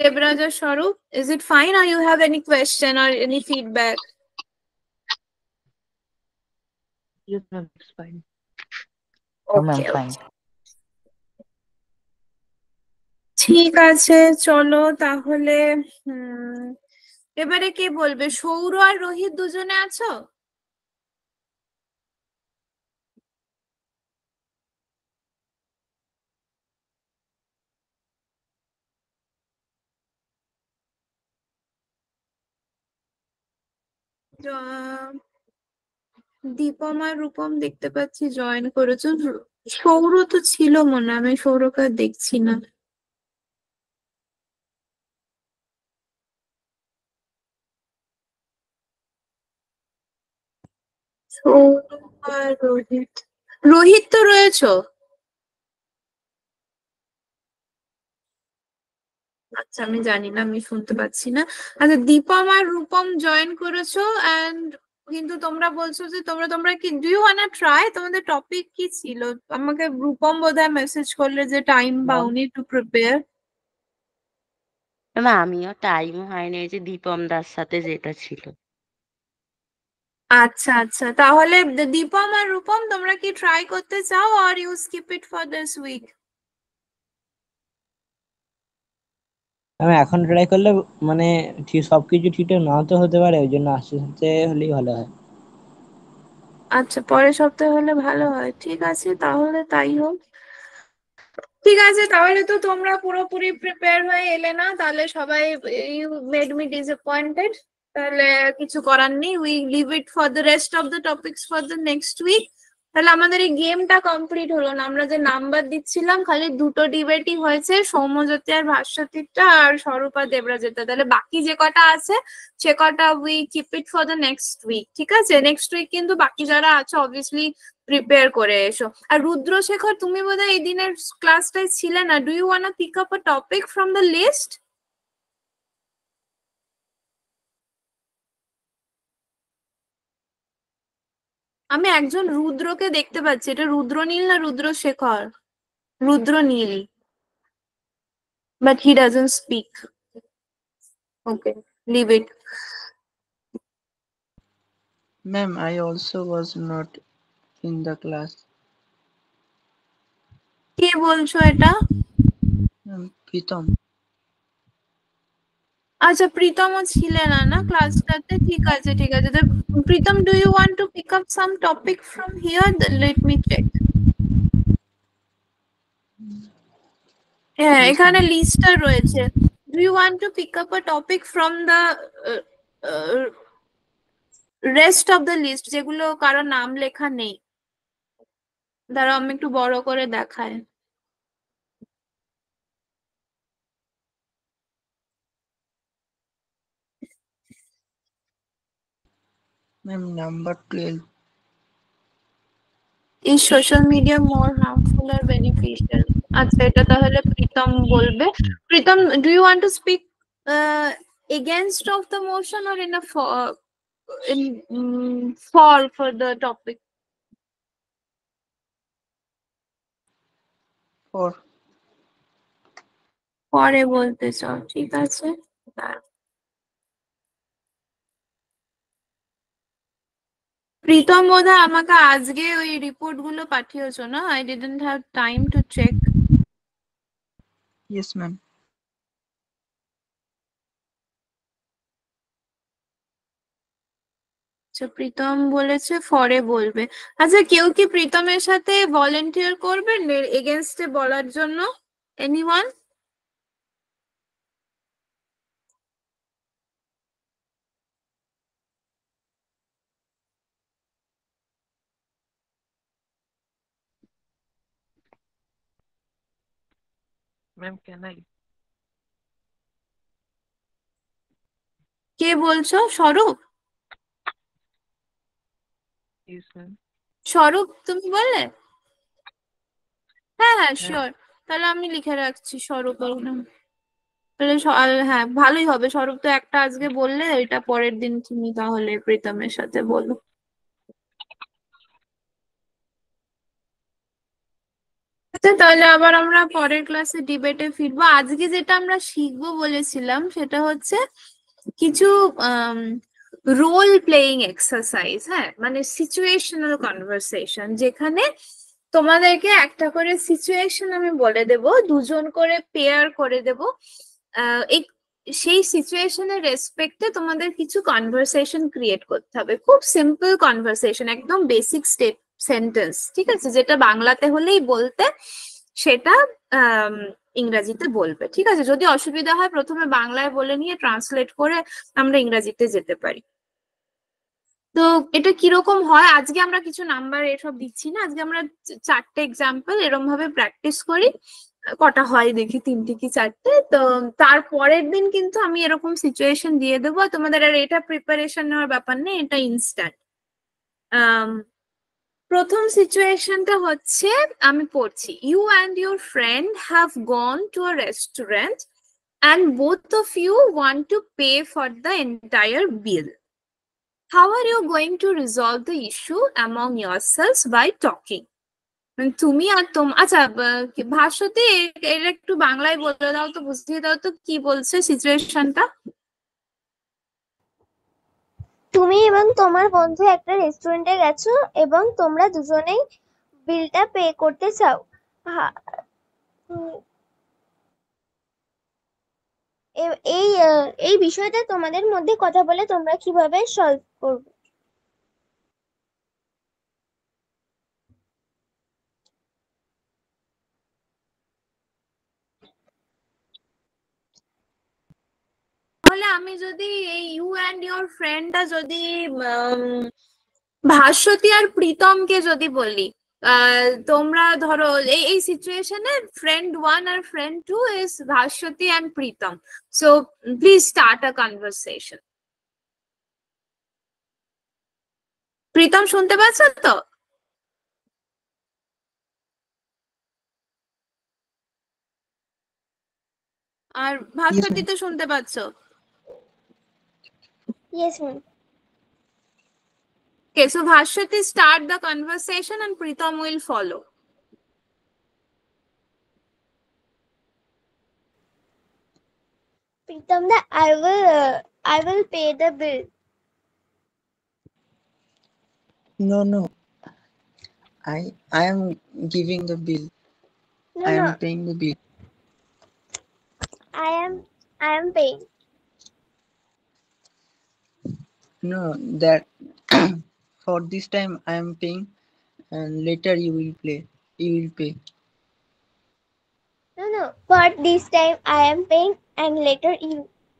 দেবরাজ আর স্বরূপ, is it fine or you have any question or any feedback? Yes, ma'am, it's fine. Ma'am, fine. ঠিক আছে, চলো তাহলে এবারে কে বলবে? সৌর আর রোহিত দুজনে আছো? দীপম আর রূপম দেখতে পাচ্ছি জয়েন করেছো, সৌর তো ছিল মনে হয়, আমি সৌরকে আর দেখছি না। সৌর আর রোহিত, রোহিত তো রয়েছো? আচ্ছা, আমি জানি না, আমি শুনতে পাচ্ছি না। আচ্ছা, দীপম আর রূপম জয়েন করেছো, এন্ড কিন্তু তোমরা বলছো যে তোমরা কি ডু ইউ ওয়ান্না ট্রাই? তোমাদের টপিক কি ছিল? আমাকে রূপম বোধহয় মেসেজ করলে যে টাইম পাওনি টু প্রিপেয়ার। আমিও টাইম হয়নি, যে দীপম দার সাথে যেটা ছিল। আচ্ছা আচ্ছা, তাহলে দীপম আর রূপম তোমরা কি ট্রাই করতে চাও, are you skip it for this week? আমি এখন ট্রাই করলে মানে ঠিক সবকিছু ঠিকঠাক নাও তো হতে পারে, ওই জন্য আস্তে আস্তে হলেই ভালো হয়। আচ্ছা, পরের সপ্তাহে হলে ভালো হয়, ঠিক আছে তাহলে তাই হোক। ঠিক আছে, তাহলে তো তোমরা পুরোপুরি প্রিপেয়ার হয়ে এলে না, তাহলে সবাই, ইউ মেড মি ডিসঅ্যাপয়েন্টেড। তাহলে কিছু করার নেই, we leave it for the rest of the topics for the next week. তাহলে আমাদের এই গেমটা কমপ্লিট হলো না। আমরা যে নাম্বার দিচ্ছিলাম খালি দুটো ডিবেটই হয়েছে, সৌম্যজ্যোতি আর ভাস্বতীরটা আর স্বরূপা দেবরাজেরটা। তাহলে বাকি যে কটা আছে সে কটা we keep it for the next week. ঠিক আছে, নেক্সট উইক কিন্তু বাকি যারা আছে অবভিয়াসলি প্রিপেয়ার করে এসো। আর রুদ্রশেখর, তুমি বোধহয় এই দিনের ক্লাসটায় ছিলে না। Do you want pick up a topic from the list? আমি একজন রুদ্রকে দেখতে পাচ্ছি, এটা রুদ্রনীল না Rudrashekhar? Rudranil, but he doesn't speak. Okay, leave it. Ma'am, I also was not in the class. কে বলছো এটা? Ma'am, Pritam. আচ্ছা, প্রীতমও ছিলে না না ক্লাসটাতে? ঠিক আছে ঠিক আছে। তো Pritam, do you want to pick up some topic from here? Let me check. হ্যাঁ, Yes, এখানে ma'am. লিস্টটা রয়েছে। Do you want to pick up a topic from the rest of the list, যেগুলো কারো নাম লেখা নেই? দাঁড়াও আমি একটু বড় করে দেখাই। Ma'am, number 12. Is social media more harmful or beneficial? আচ্ছা, এটা তাহলে প্রীতম বলবে। Pritam, do you want to speak against of the motion or in a for the topic? For পরে বলতে চাও, ঠিক আছে। প্রীতম বোধহয় আমাকে আজকে ওই রিপোর্ট গুলো পাঠিয়েছো না? I didn't have time to check. yes, ma'am. আচ্ছা, প্রীতম বলেছে ফরে বলবে। আচ্ছা, কেউ কি প্রীতমের সাথে ভলেন্টিয়ার করবেন এগেনস্টে বলার জন্য? এনিওয়ান? Ma'am, can I? কে বলছো? স্বরূপ? Yes, ma'am. স্বরূপ তুমি বললে? হ্যাঁ হ্যাঁ, হ্যাঁ। শিওর। তাহলে আমি লিখে রাখছি স্বরূপ এর নাম। তাহলে হ্যাঁ, ভালোই হবে। স্বরূপ তো একটা আজকে বললে, এটা পরের দিন তুমি তাহলে প্রীতমের সাথে বলো। আচ্ছা, তাহলে আবার আমরা পরের ক্লাসে ডিবেটে ফিরবো। আজকে যেটা আমরা শিখবো বলেছিলাম সেটা হচ্ছে কিছু রোল প্লেয়িং এক্সারসাইজ। হ্যাঁ, মানে সিচুয়েশনাল কনভারসেশন, যেখানে তোমাদেরকে একটা করে সিচুয়েশন আমি বলে দেব, দুজন করে পেয়ার করে দেব। এই সেই সিচুয়েশনের রেসপেক্টে তোমাদের কিছু কনভারসেশন ক্রিয়েট করতে হবে। খুব সিম্পল কনভারসেশন, একদম বেসিক স্টেপ সেন্টেন্স, ঠিক আছে? যেটা বাংলাতে হলেই বলতে, সেটা ইংরাজিতে বলবে। ঠিক আছে, যদি অসুবিধা হয় প্রথমে বাংলায় বলে নিয়ে ট্রান্সলেট করে আমরা ইংরাজিতে যেতে পারি। তো এটা কিরকম হয়, আজকে আমরা কিছু নাম্বার এসব দিচ্ছি না, আজকে আমরা চারটে এক্সাম্পল এরকম ভাবে প্র্যাকটিস করি। কটা হয় দেখি, তিনটে কি চারটে। তো তারপরের দিন কিন্তু আমি এরকম সিচুয়েশন দিয়ে দেবো, তোমাদের আর এটা প্রিপারেশন নেওয়ার ব্যাপার নেই, এটা ইনস্ট্যান্ট। প্রথম সিচুয়েশনটা হচ্ছে, আমি পড়ছি। You and your friend have gone to a restaurant and both of you want to pay for the entire bill. How are you going to resolve the issue among yourselves by talking? তুমি আর আচ্ছা, ভাস্বতী এর একটু বাংলায় বলে দাও তো, বুঝিয়ে দাও তো কি বলছে সিচুয়েশনটা। তুমি এবং তোমার বন্ধু একটা রেস্টুরেন্টে গেছো এবং তোমরা দুজনেই বিলটা পে করতে চাও। এই এই বিষয়টা তোমাদের মধ্যে কথা বলে তোমরা কিভাবে সলভ করবে? তাহলে আমি যদি এই ইউ অ্যান্ড ইউর ফ্রেন্ডটা যদি ভাস্বতী আর প্রীতমকে যদি বলি, তোমরা ধরো এই সিচুয়েশনে ফ্রেন্ড 1 আর friend 2 is Bhaswati and Pritam, so please start a conversation. Pritam শুনতে পাচ্ছ তো? আর ভাস্বতী তো শুনতে পাচ্ছ? Yes, ma'am. Okay, so Bhashwati, start the conversation and Pritam will follow. Pritam, I will pay the bill. No. I am giving the bill. I am No, paying the bill. I am paying. No, that for this time I am paying, and later you will pay. You will pay. No. For this time I am paying and later you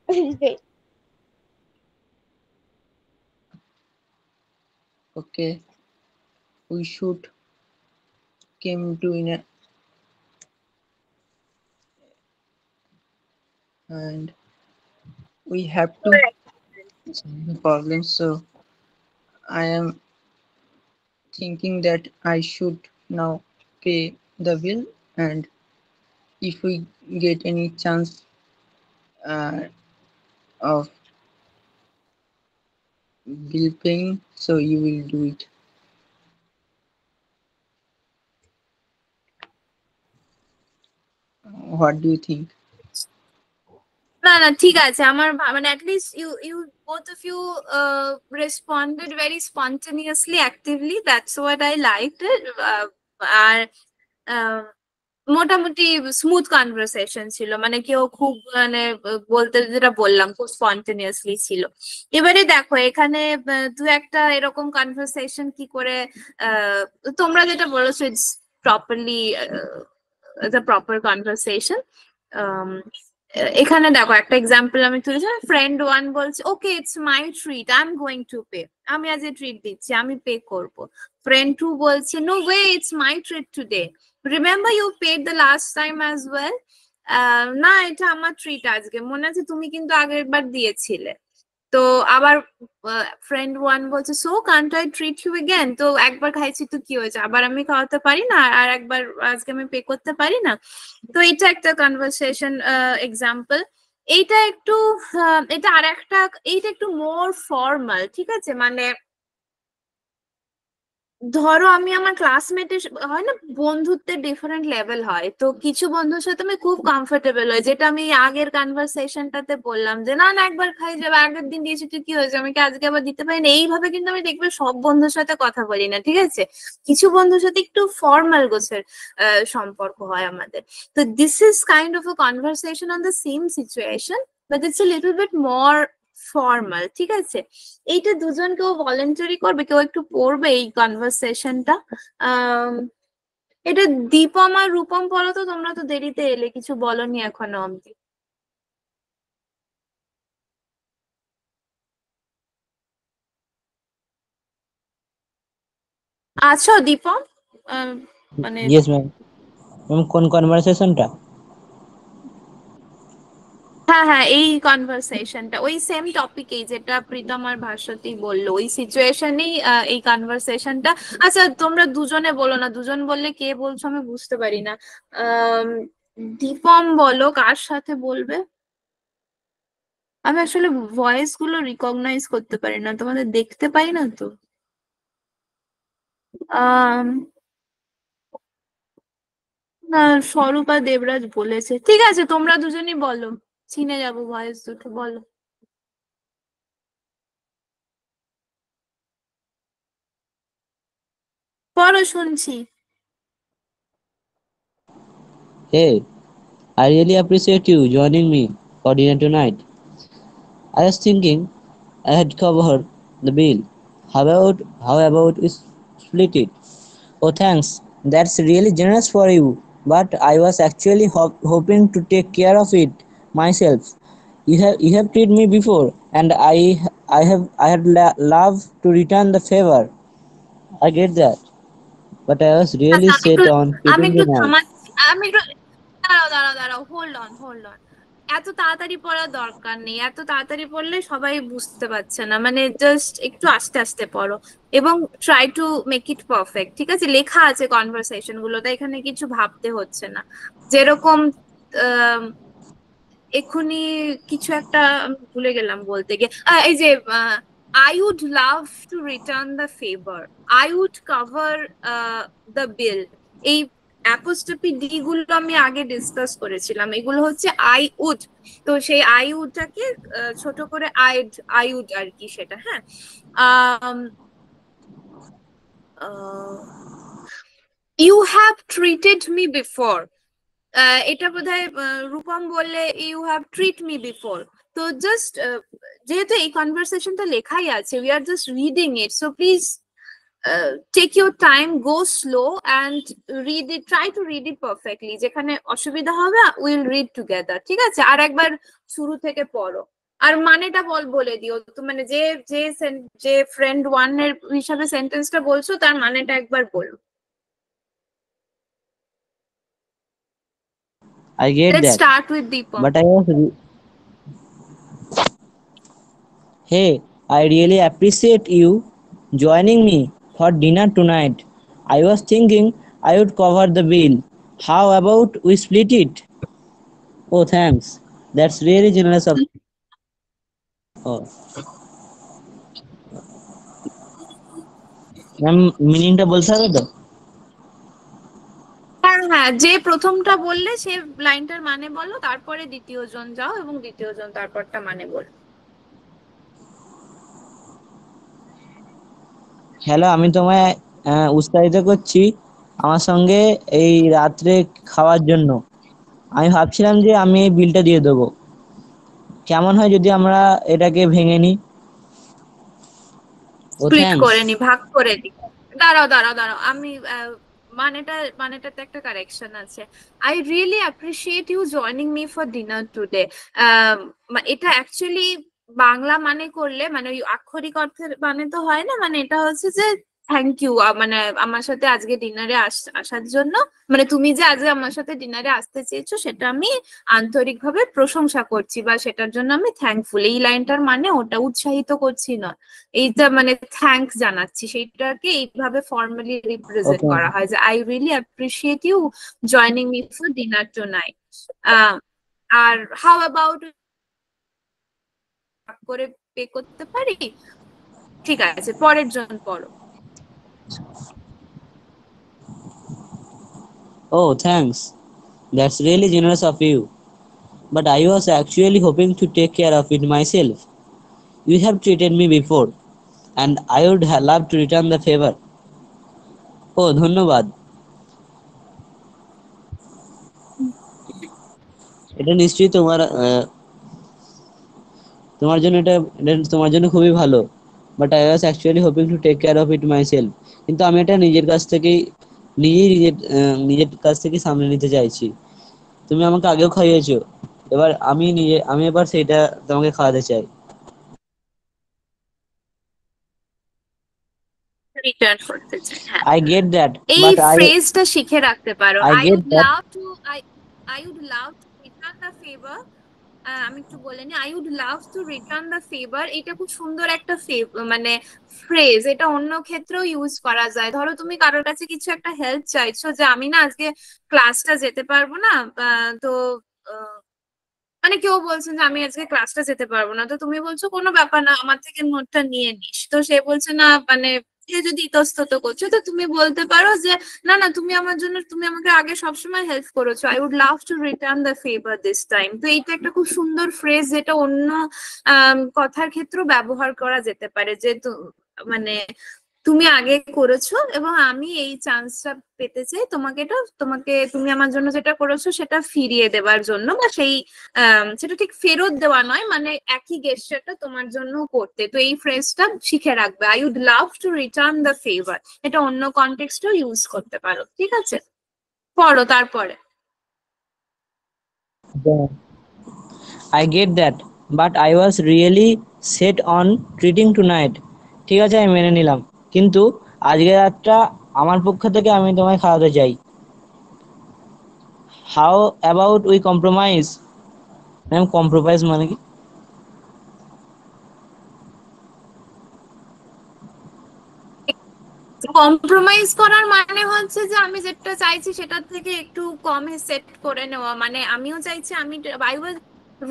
will pay. Okay. We should came to in a and we have to solve the problem. So I am thinking that I should now pay the bill, and if we get any chance of bill paying, so you will do it. What do you think? না ঠিক আছে, আমার মানে at least you both of you responded very spontaneously, actively. That's what I liked it. আর মোটামুটি smooth conversation ছিল, মানে কেউ খুব মানে বলতে যেটা বললাম খুব স্পন্টেনিয়াসলি ছিল। এবারে দেখো এখানে দু একটা এরকম কনভারসেশন কি করে তোমরা যেটা বলেছো it's properly the proper conversation. এখানে দেখো একটা এক্সাম্পল আমি তুলেছি, ফ্রেন্ড 1 বলছে okay it's my treat, I am going to pay, আমি আজ ট্রিট দিচ্ছি, আমি পে করব। ফ্রেন্ড 2 বলছে no way, it's my treat today, remember you paid the last time as well. না এটা আমার ট্রিট আজকে, মনে আছে তুমি কিন্তু আগের বার দিয়েছিলে। তো আবার ফ্রেন্ড 1 বলছে so can't I treat you again, তো একবার খাইছি তো কি হয়েছে, আবার আমি খাওয়াতে পারি না, আর একবার আজকে আমি পে করতে পারি না? তো এটা একটা কনভারসেশন এক্সাম্পল। এইটা একটু এটা আর একটা, এইটা একটু মোর ফর্মাল, ঠিক আছে? মানে ধরো আমি আমার ক্লাসমেটের হয় না, বন্ধুত্বের ডিফারেন্ট লেভেল হয়, তো কিছু বন্ধুর সাথে আমি খুব কমফোর্টেবল হয়, যেটা আমি আগের কনভারসেশনটাতে বললাম যে না একবার খাই যাবে, আগের দিন দিয়েছি তুই কি হয়েছে, আমাকে আজকে আবার দিতে পারি না। এইভাবে কিন্তু আমি দেখবে সব বন্ধুর সাথে কথা বলি না, ঠিক আছে? কিছু বন্ধুর সাথে একটু ফর্মাল গোছের সম্পর্ক হয় আমাদের। তো this is kind of a conversation on the same situation, but it's a little bit more formal, ঠিক আছে? এইটা দুজন কেউ ভলেন্টারি করবে, কেউ একটু পড়বে এই কনভারসেশনটা। এটা দীপম আর রূপম বলো তো, তোমরা তো দেরিতে এলে, কিছু বলনি এখনো অব্দি। আছো দীপম? মানে ইয়েস ম্যাম। ম্যাম কোন কনভারসেশনটা? হ্যাঁ এই কনভারসেশনটা ওই সেম টপিকেই যেটা প্রীতম আর ভাস্বতী বললো, ওই সিচুয়েশনেই এই কনভারসেশনটা। আচ্ছা তোমরা দুজনে বলো না, দুজন বললে কে বলছো আমি বুঝতে পারি না। দীপম বলো কার সাথে বলবে? আমি আসলে ভয়েস গুলো রিকগনাইজ করতে পারি না, তোমাদের দেখতে পাই না তো। না স্বরূপা দেবরাজ বলেছে, ঠিক আছে তোমরা দুজনই বলো, চিনে যাবো ভয়েস দুটো, বলো। পড়ো, শুনছি। Hey, I really appreciate you joining me for dinner tonight. I was thinking I had covered the bill. How about we split it? Oh, thanks. That's really generous for you. But I was actually hoping to take care of it myself. You have treated me before, and I had loved to return the favor. I get that, but I was really আচ্ছা, set on আমি treating একটু tonight. থামাচ্ছি, আমি একটু দাঁড়াও, hold on. এত তাড়াতাড়ি পড়ার দরকার নেই, এত তাড়াতাড়ি পড়লে সবাই বুঝতে পারছে না, মানে জাস্ট একটু আস্তে আস্তে পড়ো এবং try to make it perfect. ঠিক আছে, লেখা আছে কনভারসেশন গুলোতে, এখানে কিছু ভাবতে হচ্ছে না। যেরকম আহ এক্ষুনি কিছু একটা আমি ভুলে গেলাম বলতে গিয়ে, এই যে I would love to return the favor, I would cover the bill, এই অ্যাপোস্ট্রফি ডি গুলো আমি আগে ডিসকাস করেছিলাম, এগুলো হচ্ছে আই উড। তো সেই আই উডটাকে ছোট করে আই উড আর কি, সেটা হ্যাঁ। You have treated me before, এটা বোধহয় রূপম বললে you have treat me before. তো জাস্ট যেহেতু এই কনভারসেশনটা লেখাই আছে, we are just reading it, so please take your time, go slow and read it, try to read it perfectly. যেখানে অসুবিধা হবে উইল রিড টুগেদার, ঠিক আছে? আর একবার শুরু থেকে পড়ো, আর মানেটা বলে দিও তো, মানে যে যে যে ফ্রেন্ড ওয়ান এর হিসাবে সেন্টেন্সটা বলছো তার মানেটা একবার বলো। I get Let's that, start with Deepam. but I was. Hey, I really appreciate you joining me for dinner tonight. I was thinking I would cover the bill. How about we split it? Oh, thanks. That's really generous of. Oh, ma'am মিনিংটা বলতে হবে তো? হ্যাঁ, যে প্রথমটা বললে সে লাইনটার মানে বলো, তারপরে দ্বিতীয় জন যাও এবং দ্বিতীয় জন তারপরটা মানে বলো। হ্যালো, আমি তোমায় উৎসাহিত করছি আমার সঙ্গে এই রাত্রে খাওয়ার জন্য। আমি ভাবছিলাম যে আমি এই বিলটা দিয়ে দেবো, কেমন হয় যদি আমরা এটাকে ভেঙে নিই? ও স্প্লিট থ্যাঙ্কস। করে নি, ভাগ করে নি। দাঁড়াও, আমি মানেটাতে একটা কারেকশন আছে। I really appreciate you joining me for dinner today. এটা অ্যাকচুয়ালি বাংলা মানে করলে, মানে ওই আক্ষরিক অর্থের মানে তো হয় না, মানে এটা হচ্ছে যে থ্যাংক ইউ, মানে আমার সাথে আজকে ডিনারে আসার জন্য, মানে তুমি যে আজকে আমার সাথে ডিনারে আসতে চেয়েছো সেটা আমি আন্তরিকভাবে প্রশংসা করছি, বা সেটার জন্য আমি থ্যাঙ্কফুল। এই লাইনটার মানে ওটা উৎসাহিত করছি না, এইটা মানে থ্যাঙ্কস জানাচ্ছি, সেইটাকে এইভাবে ফর্মালি রিপ্রেজেন্ট ওকে, করা হয় যে I really appreciate you joining me for dinner tonight. আর হাউ অ্যাবাউট করে পে করতে পারি? ঠিক আছে, পরের জন পড়ো। oh thanks, that's really generous of you, but I was actually hoping to take care of it myself. You have treated me before and I would have loved to return the favor. Oh, ধন্যবাদ। এটা নিশ্চয়ই তোমার জন্য এটা তোমার জন্য খুবই ভালো, but I was actually hoping to take care of it myself. কিন্তু আমি এটা নিজের কাছ থেকেই সামলে নিতে চাইছি। তুমি আমাকে আগেও খাইয়েছো, এবার আমি এবার সেটা তোমাকে খাওয়াতে চাই। রিটার্ন করতে চাই, হ্যাঁ। I get that, এই but ফ্রেজটা শিখে রাখতে পারো, I I get would that. Love to I would love to return the favour. আমি একটু বলে নি, I would love to return the favour, এটা খুব সুন্দর একটা মানে ফ্রেজ। এটা অন্য ক্ষেত্রেও ইউজ করা যায়। ধরো তুমি কারোর কাছে কিছু একটা হেল্প চাইছো, যে আমি না আজকে ক্লাসটা যেতে পারবো না, তো মানে কেউ বলছেন যে আমি আজকে ক্লাসটা যেতে পারবো না, তো তুমি বলছো কোনো ব্যাপার না, আমার থেকে নোটটা নিয়ে নিস। তো সে বলছে না, মানে সে যদি ইতস্তত করছো, তো তুমি বলতে পারো যে না না, তুমি আমাকে আগে সবসময় হেল্প করেছো, I would love to return the favour this time. তো এইটা একটা খুব সুন্দর ফ্রেজ, যেটা অন্য কথার ক্ষেত্রেও ব্যবহার করা যেতে পারে, যে মানে তুমি আগে করেছো এবং আমি এই চান্সটা পেতে চাই, তুমি আমার জন্য যেটা করেছো সেটা ফিরিয়ে দেওয়ার জন্য, বা সেটা ঠিক ফেরত দেওয়া নয়, মানে একই গেস্টারটা তোমার জন্য করতে। তো এই ফ্রেজটা শিখে রাখবে, I would love to return the favour. এটা অন্য কনটেক্সটেও ইউজ করতে পারো, ঠিক আছে? পড়ো তারপরে। I get that, but I was really set on treating tonight. ঠিক আছে, আমি মেনে নিলাম, কিন্তু আজকে রাতটা আমার পক্ষ থেকে আমি তোমায় খাওয়াতে চাই। How about we compromise? Ma'am compromise মানে কি? কম্প্রোমাইজ করার মানে হচ্ছে যে আমি যেটা চাইছি সেটার থেকে একটু কমে সেট করে নেওয়া, মানে আমিও চাইছি, আমি I was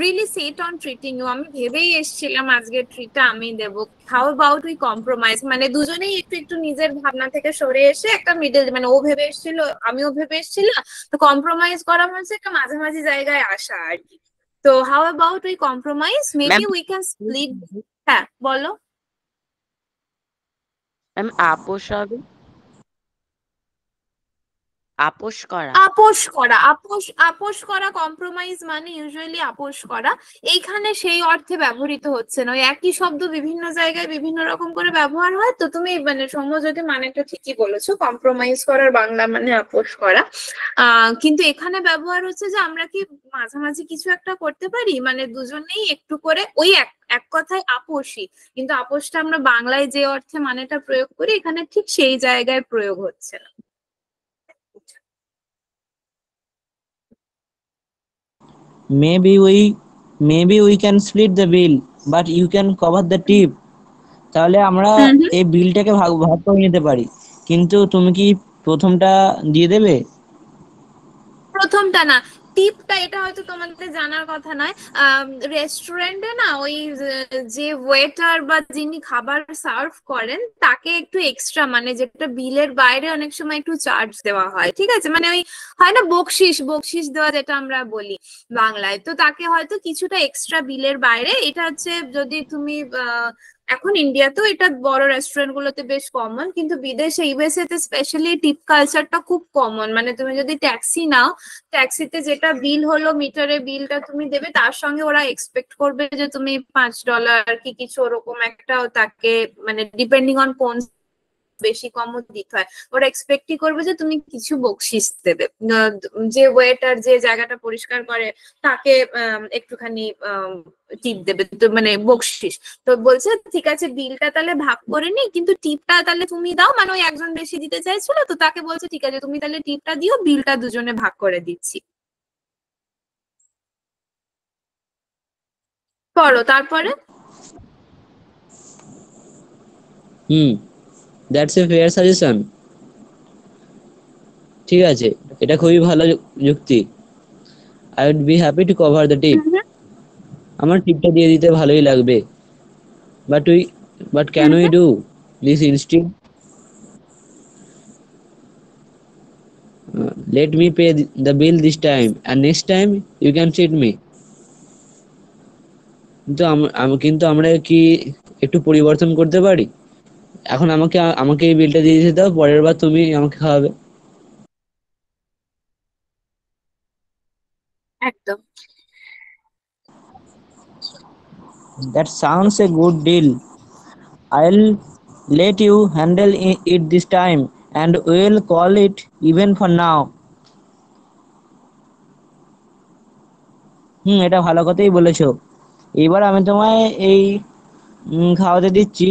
really set on treating you, আমি ভেবেই এসেছিলাম আজকে ট্রিটটা আমি দেবো। হাউ অ্যাবাউট উই কম্প্রোমাইজ মানে দুজনেই একটু একটু নিজের ভাবনা থেকে সরে এসে একটা মিডল, মানে ও ভেবে এসেছিল আমিও ভেবে এসেছিলাম, তো কম্প্রোমাইজ করা হচ্ছে একটা মাঝামাঝি জায়গায় আসা আর কি। তো how about we compromise, maybe we can split. হ্যাঁ বলো। ম্যাম আপোষ হবে, আপোষ করা। আপোষ করা, আপোষ করা, কম্প্রোমাইজ মানে ইউজুয়ালি আপোষ করা। এইখানে সেই অর্থে ব্যবহৃত হচ্ছে না, ওই একই শব্দ বিভিন্ন জায়গায় বিভিন্ন রকম করে ব্যবহার হয়, তো তুমি মানে সমযোজী মানেটা ঠিকই বলেছো, কম্প্রোমাইজ করার বাংলা মানে আপোষ করা। কিন্তু এখানে ব্যবহার হচ্ছে যে আমরা কি মাঝামাঝি কিছু একটা করতে পারি, মানে দুজনেই একটু করে ওই এক এক কথায় আপোষই, কিন্তু আপোষটা আমরা বাংলায় যে অর্থে মানেটা প্রয়োগ করি এখানে ঠিক সেই জায়গায় প্রয়োগ হচ্ছে না। maybe we can split the bill but you can cover the tip. তাহলে আমরা হুম হুম। এই বিলটাকে ভাগ ভাগ করে নিতে পারি, কিন্তু তুমি কি প্রথমটা দিয়ে দেবে? প্রথমটা না, টিপটা, এটা হয়তো তোমাদের জানার কথা নয়। রেস্টুরেন্টে না ওই যে ওয়েটার বা যিনি খাবার সার্ভ করেন তাকে একটু এক্সট্রা, মানে যেটা বিলের বাইরে অনেক সময় একটু চার্জ দেওয়া হয়, ঠিক আছে, মানে ওই হয় না বকশিস, বকশিস দেওয়া যেটা আমরা বলি বাংলায়, তো তাকে হয়তো কিছুটা এক্সট্রা বিলের বাইরে, এটা হচ্ছে যদি তুমি এখন ইন্ডিয়াতেও এটা বড় রেস্টুরেন্ট গুলোতে বেশ কমন, কিন্তু বিদেশে ইউএসএ তে স্পেশালি টিপ কালচারটা খুব কমন, মানে তুমি যদি ট্যাক্সি নাও, ট্যাক্সিতে যেটা বিল হলো মিটারে বিলটা তুমি দেবে, তার সঙ্গে ওরা এক্সপেক্ট করবে যে তুমি $5 কি কিছু ওরকম একটা তাকে, মানে ডিপেন্ডিং অন কোন বেশি কমও দিতে হয়, ওরা এক্সপেক্টই করবে যে তুমি কিছু বকশিস দেবে। যে ওয়েটার যে জায়গাটা পরিষ্কার করে তাকে একটুখানি টিপ দেবে, তো মানে বকশিস। তো বলছে ঠিক আছে বিলটা তাহলে ভাগ করে নি, কিন্তু টিপটা তাহলে তুমি দাও, মানে ওই একজন বেশি দিতে চাইছিল তো তাকে বলছে ঠিক আছে তুমি তাহলে টিপটা দিও, বিলটা দুজনে ভাগ করে দিচ্ছি। পড়ো তারপরে। That's a fair suggestion. ঠিক আছে, এটা খুবই ভালো যুক্তি। I would be happy to cover the tip. আমার টিপটা দিয়ে দিতে ভালোই লাগবে, but can we do this instead? Let me pay the bill this time and next time you can treat me. কিন্তু আমরা কি একটু পরিবর্তন করতে পারি? এখন আমাকে এই বিলটা দিয়ে দিতে দাও, পরের বার তুমি আমাকে খাওয়াবে। একদম। That sounds a good deal. I'll let you handle it this time and we'll call it even for now. এটা ভালো কথাই বলেছো। এবার আমি তোমায় এই খাওয়াতে দিচ্ছি,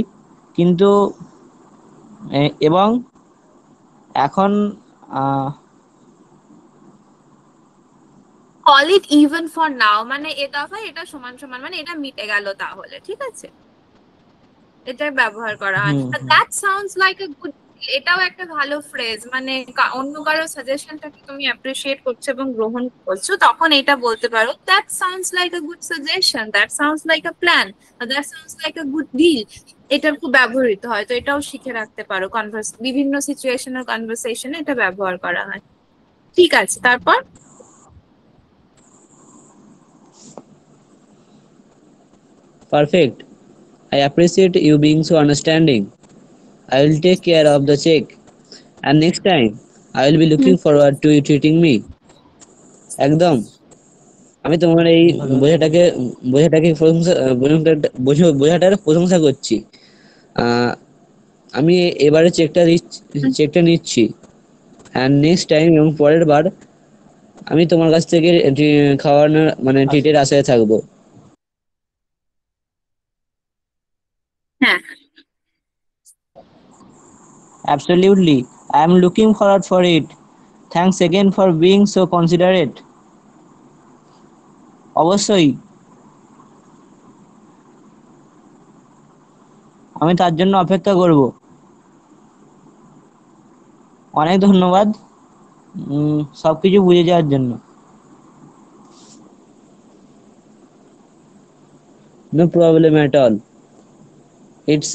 কিন্তু এবং এখন call it even for now মানে এ দফায় এটা সমান সমান, মানে এটা মিটে গেল তাহলে, ঠিক আছে, এটা ব্যবহার করা হয়। That sounds like a good, এটাও একটা ভালো ফ্রেজ, মানে অন্য কারো সাজেশনটাকে তুমি অ্যাপ্রিশিয়েট করছো এবং গ্রহণ করছো, তখন এটা বলতে পারো that sounds like a good suggestion, that sounds like a plan, that sounds like a good deal. এটা খুব ব্যবহৃত হয়, তো এটাও শিখে রাখতে পারো, বিভিন্ন সিচুয়েশনের কনভারসেশনে এটা ব্যবহার করা হয়। ঠিক আছে, তারপর perfect. I appreciate you being so understanding. I will take care of the check. And next time, I will be looking forward to you treating me. একদম। আমি তোমার এই বোঝাটাকে বোঝাটাকে প্রশংসা বোঝাটার প্রশংসা করছি। আমি এবারে চেকটা নিচ্ছি, and নেক্সট টাইম এবং পরের বার আমি তোমার কাছ থেকে খাওয়ানোর মানে ট্রিটের আশায় থাকবো। হ্যাঁ Absolutely. I am looking forward for it. Thanks again for being so considerate. অবশ্যই আমি তার জন্য অপেক্ষা করব। অনেক ধন্যবাদ সবকিছু বুঝে যাওয়ার জন্য। No problem at all. It's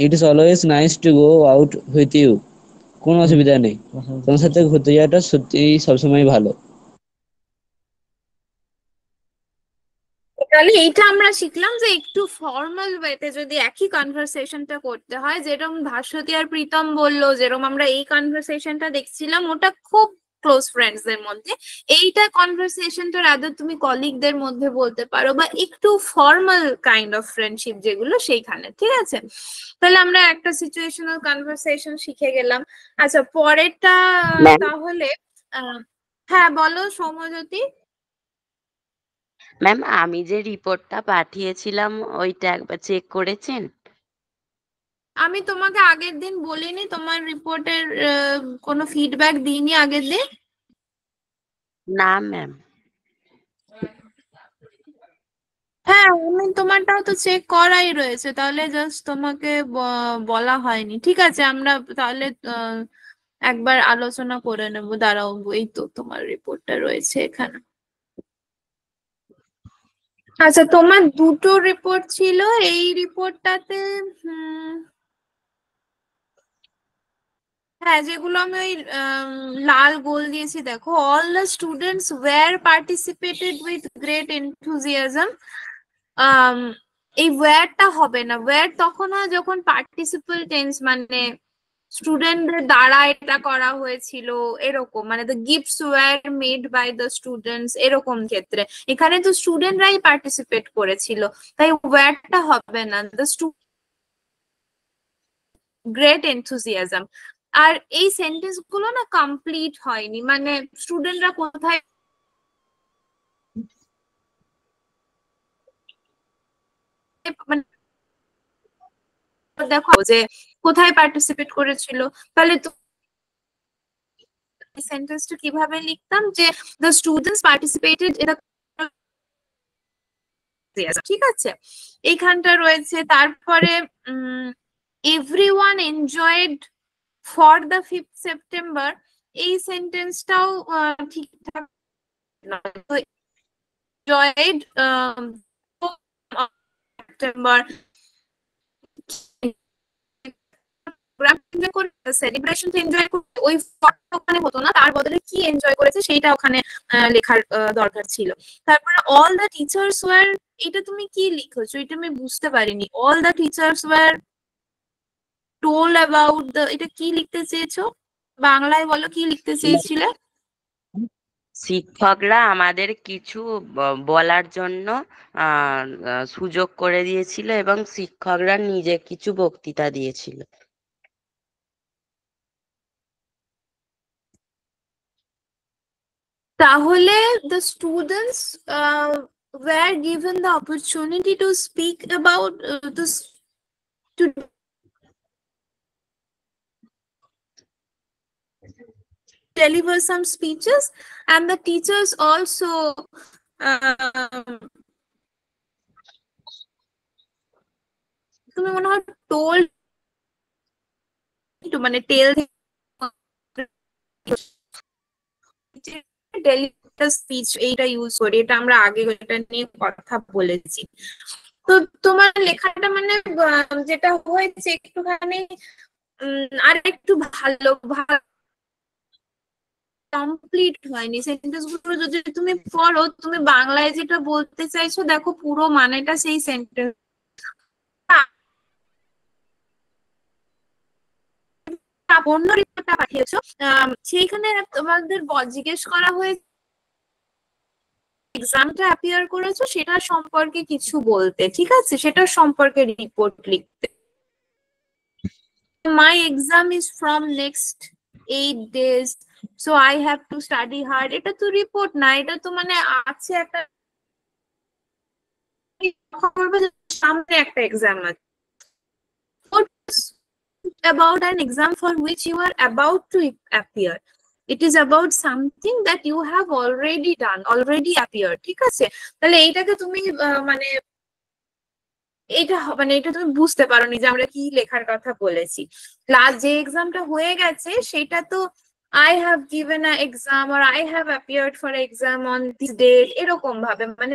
it is always nice to go out with you. কোনো অসুবিধা নেই, তোমার সাথে ঘুরতে যাওয়াটা সত্যিই সবসময় ভালো। তাহলে এইটা আমরা শিখলাম যে একটু ফর্মাল ওয়েতে যদি একই কনভারসেশনটা করতে হয়, যেরকম ভাস্বতী আর প্রীতম বললো, যেরকম আমরা এই কনভারসেশনটা দেখছিলাম ওটা খুব ক্লোজ ফ্রেন্ডস দের মধ্যে, এইটা কনভারসেশনটা রাদার তুমি কলিগদের মধ্যে বলতে পারো, বা একটু ফর্মাল কাইন্ড অফ ফ্রেন্ডশিপ যেগুলো সেইখানে। ঠিক আছে, তাহলে আমরা একটা সিচুয়েশনাল কনভারসেশন শিখে গেলাম। আচ্ছা, পরেরটা তাহলে হ্যাঁ বলো সৌম্যজ্যোতি। ম্যাম, আমি যে রিপোর্টটা পাঠিয়েছিলাম ওইটা একবার চেক করেছেন? আমি তোমাকে আগের দিন বলিনি তোমার রিপোর্টের কোনো ফিডব্যাক দিইনি আগের দিন? না ম্যাম। হ্যাঁ, আমি তোমারটাও তো চেক করাই রয়েছে, তাহলে জাস্ট তোমাকে বলা হয়নি। ঠিক আছে, আমরা তাহলে একবার আলোচনা করে নেবো, দাঁড়াও, এই তো তোমার রিপোর্টটা রয়েছে এখানে। আচ্ছা, তোমার দুটো রিপোর্ট ছিল, এই রিপোর্টটাতে হ্যাঁ যেগুলো আমি ওই লাল গোল দিয়েছি দেখো, all the students were participated with great enthusiasm. এই ওয়্যারটা হবে না, ওয়্যার তখন হয় যখন পার্টিসিপল টেন্স, মানে স্টুডেন্টদের দ্বারা এটা করা হয়েছিল এরকম, মানে the gifts were made by the students এরকম ক্ষেত্রে। এখানে তো স্টুডেন্টরাই পার্টিসিপেট করেছিল, তাই ওয়্যারটা হবে না, দ্য গ্রেট এনথুজিয়াজম। আর এই সেন্টেন্স গুলো না কমপ্লিট হয়নি, মানে স্টুডেন্টরা কোথায় মানে দেখো যে কোথায় পার্টিসিপেট করেছিল, তাহলে তো সেন্টেন্সটা কিভাবে লিখতাম যে the students participated in the, ঠিক আছে এইখানটা রয়েছে। তারপরে everyone enjoyed for the 5th September, এই সেন্টেন্সটাও ঠিকঠাক enjoyed সেপ্টেম্বর সেলিব্রেশন এনজয় করে, ওই ওখানে হতো না, তার বদলে কি এনজয় করেছে সেইটা ওখানে লেখার দরকার ছিল। তারপরে অল দ্য টিচার্স ওয়্যার, এটা তুমি কি লিখেছো এটা আমি বুঝতে পারিনি। All the teachers wire told about the, এটা কি লিখতে চেয়েছো বাংলায় বলো, কি লিখতে চেয়েছিলে? শিক্ষকরা আমাদের কিছু বলার জন্য সুযোগ করে দিয়েছিল এবং শিক্ষকরা নিজে কিছু বক্তৃতা দিয়েছিল। তাহলে the students were given the opportunity to speak about this, to deliver some speeches, and the teachers also তুমি মনে হয় told to, মানে tell deliver speech, এইটা ইউজ করি, এটা আমরা আগে এটা নিয়ে কথা বলেছি। তো তোমার লেখাটা মানে যেটা হয়েছে একটুখানি আর একটু ভালো কমপ্লিট হয়নি, সেন্টেন্স গুলো যদি তুমি পড়ো, তুমি বাংলায় যেটা বলতে চাইছো দেখো পুরো মানেটা সেই সেন্টেন্স, অন্য রিপোর্টটা পাঠিয়েছো সেইখানে তোমাদের জিজ্ঞেস করা হয়েছে এক্সামটা অ্যাপিয়ার করেছো সেটা সম্পর্কে কিছু বলতে, ঠিক আছে, সেটা সম্পর্কে রিপোর্ট লিখতে। My exam is from next 8 days, so I have to study hard, এটা তো রিপোর্ট না, এটা তো মানে আছে একটা সামনে একটা এক্সাম আছে, about an exam for which you are about to appear. It is about something that you have already done, already appeared. ঠিক আছে? তাহলে এইটাকে তুমি মানে এটা তুমি বুঝতে পারোনি যে আমরা কি লেখার কথা বলেছি। লাস্ট যে এক্সামটা হয়ে গেছে সেটা তো I have given an exam or I have appeared for exam on this date, এরকম ভাবে মানে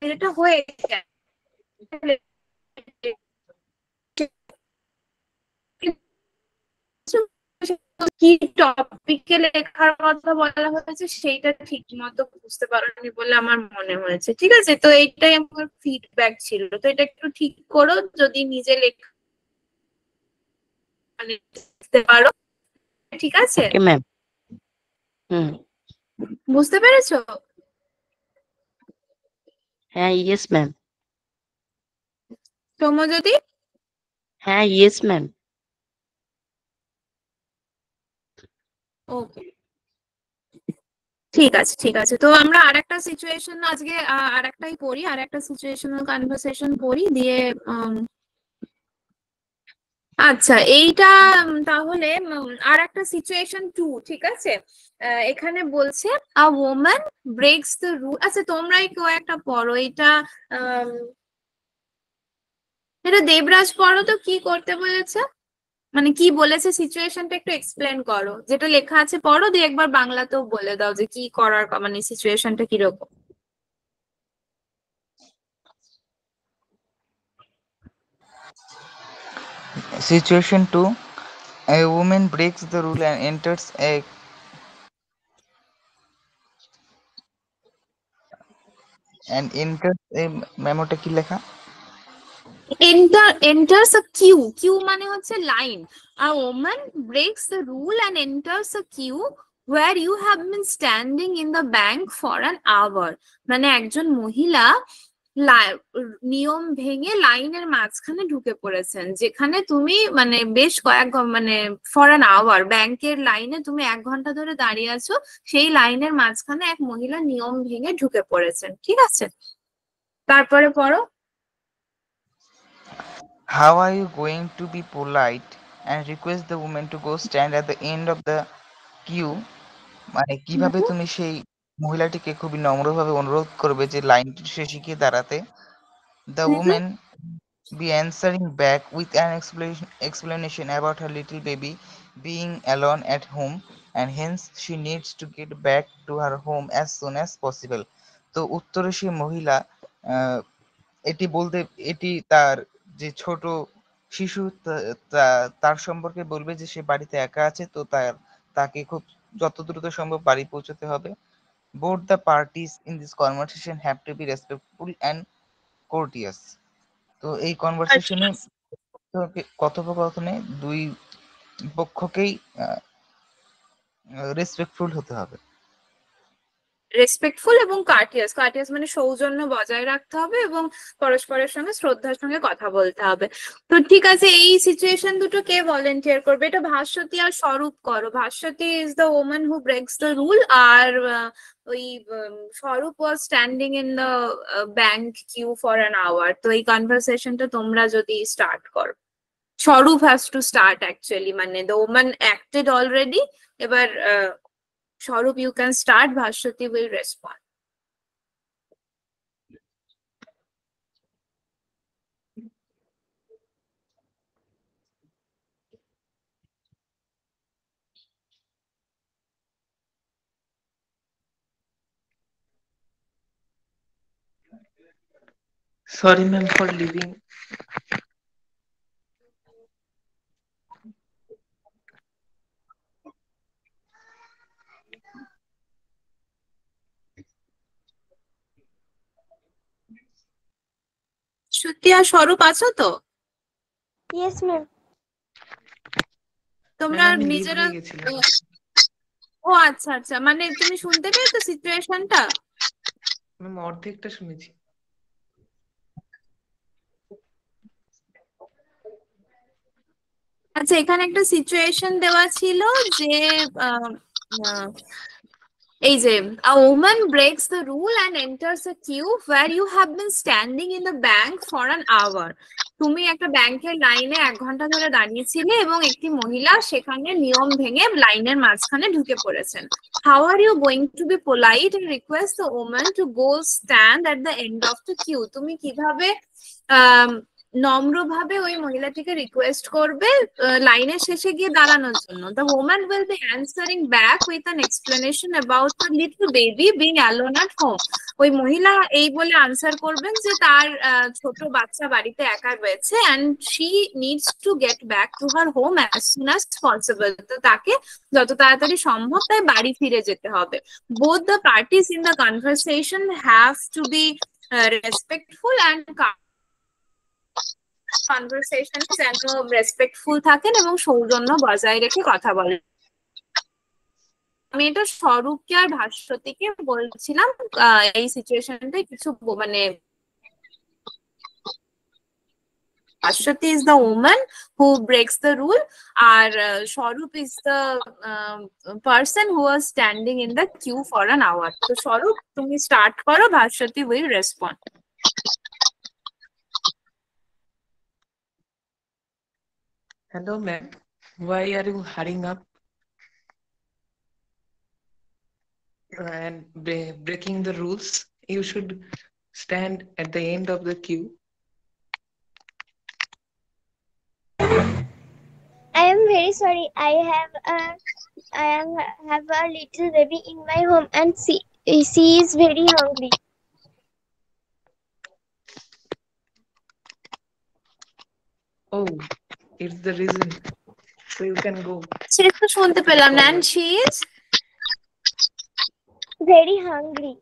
এটা হয়ে গেছে। কি টপিকে লেখার কথা বলা হয়েছে সেইটা ঠিক মতো বুঝতে পারোনি বলে আমার মনে হয়েছে। ঠিক আছে, তো এইটাই আমার ফিডব্যাক ছিল। তো এটা একটু ঠিক করো যদি নিজে লেখা মানে লিখতে পারো। ঠিক আছে, ওকে ম্যাম। হুম। বুঝতে পেরেছো? হ্যাঁ, ইয়েস ম্যাম। সৌম্যজ্যোতি? হ্যাঁ, ইয়েস ম্যাম। ওকে, ঠিক আছে ঠিক আছে। তো আমরা আরেকটা সিচুয়েশন আজকে আরেকটাই পড়ি, আরেকটা সিচুয়েশনাল কনভারসেশন পড়ি দিয়ে আচ্ছা এইটা তাহলে আর একটা সিচুয়েশন 2। ঠিক আছে, এখানে বলছে আ ওম্যান ব্রেকস দ্য রুল। আচ্ছা তোমরাই কেউ একটা পড়ো এটা। এটা দেবরাজ পড়ো তো, কি করতে বলেছে মানে কি বলেছে সিচুয়েশনটা একটু এক্সপ্লেন করো। যেটা লেখা আছে পড়ো, দিয়ে একবার বাংলাতেও বলে দাও যে কি করার মানে সিচুয়েশনটা কিরকম। Situation 2. A woman breaks the rule and enters a মেমোটা কি লেখা? enters a queue. Queue মানে হচ্ছে line. A woman breaks the rule and enters a queue where you have been standing in the bank for an hour. মানে একজন মহিলা নিয়ম ভেঙে লাইনের মাঝখানে ঢুকে পড়েছেন, যেখানে তুমি মানে বেশ মানে ফর অ্যান আওয়ার ব্যাংকের লাইনে তুমি 1 ঘন্টা ধরে দাঁড়িয়ে আছো, সেই লাইনের মাঝখানে এক মহিলা নিয়ম ভেঙে ঢুকে পড়েছেন। ঠিক আছে, তারপরে পড়ো। How are you going to be polite and request the woman to go stand at the end of the queue? মানে কিভাবে তুমি সেই মহিলাটিকে খুবই নম্রভাবে অনুরোধ করবে যে লাইনটির শেষে গিয়ে দাঁড়াতে? The woman be answering back with an explanation about her little baby being alone at home and hence she needs to get back to her home as soon as possible. তো উত্তরে সেই মহিলা এটি তার যে ছোট শিশু তার সম্পর্কে বলবে যে সে বাড়িতে একা আছে, তো তাকে খুব যত দ্রুত সম্ভব বাড়ি পৌঁছতে হবে। Both the parties in this conversation have to be respectful and courteous. তো এই কনভারসেশনে কথোপকথনে দুই পক্ষকেই রেসপেক্টফুল হতে হবে। রেসপেক্টফুল এবং কার্টিয়াস। কার্টিয়াস মানে সৌজন্য বজায় রাখতে হবে এবং পরস্পরের সঙ্গে শ্রদ্ধার সঙ্গে কথা বলতে হবে। তো ঠিক আছে, এই সিচুয়েশন দুটো কে ভলেন্টিয়ার করবে? এটা ভাস্বতী আর স্বরূপ করো। Bhaswati is the woman who breaks the rule, আর ওই Swarup was standing in the bank queue for an hour. তো এই কনভারসেশনটা তোমরা যদি স্টার্ট করো। Swarup has to start actually, মানে দ্য ওম্যান অ্যাক্টেড অলরেডি। এবার Sharup, you can start. Bhashwati will respond. Sorry, ma'am, for leaving. শ্রুতি আর স্বরূপ আছো তো? Yes, ma'am. তোমরা আমি leave নিজেরা হয়ে গেছিলাম। ও আচ্ছা আচ্ছা, মানে তুমি শুনতে পেয়েছো সিচুয়েশনটা? ম্যাম অর্ধেকটা শুনেছি। আচ্ছা, এখানে একটা সিচুয়েশন দেওয়া ছিল যে এই যে a woman breaks the rule and enters a queue where you have been standing in the bank for an hour. তুমি একটা ব্যাংকের লাইনে 1 ঘন্টা ধরে দাঁড়িয়েছিলে এবং একটি মহিলা সেখানে নিয়ম ভেঙে লাইনের মাঝখানে ঢুকে পড়েছেন. How are you going to be polite and request the woman to go stand at the end of the queue? তুমি কিভাবে নম্রভাবে ওই মহিলাটিকে রিকোয়েস্ট করবে লাইনের শেষে গিয়ে দাঁড়ানোর জন্য? The woman will be answering back with an explanation about the little baby being alone at home. ওই মহিলা এই বলে আনসার করবেন যে তার ছোট বাচ্চা বাড়িতে একা রয়েছে and she needs to get back to her home as soon as possible. তো তাকে যত তাড়াতাড়ি সম্ভব তাই বাড়ি ফিরে যেতে হবে. Both the parties in the conversation have to be respectful and conversation যেন রেসপেক্টফুল থাকেন এবং সৌজন্য বজায় রেখে কথা বলেন. আমি এটা স্বরূপকে আর ভাস্বতীকে বলছিলাম এই সিচুয়েশনটা কিছু মানে Bhaswati is the woman who breaks the rule আর স্বরূপ is the person who was standing in the queue for an hour. তো স্বরূপ তুমি স্টার্ট করো, Bhaswati will respond. Hello, ma'am. Why are you hurrying up and breaking the rules? You should stand at the end of the queue. I am very sorry. I have a little baby in my home and she is very hungry. Oh, it's the reason. So you can go. সেটা তো শুনতে পেলাম না. And she is very hungry.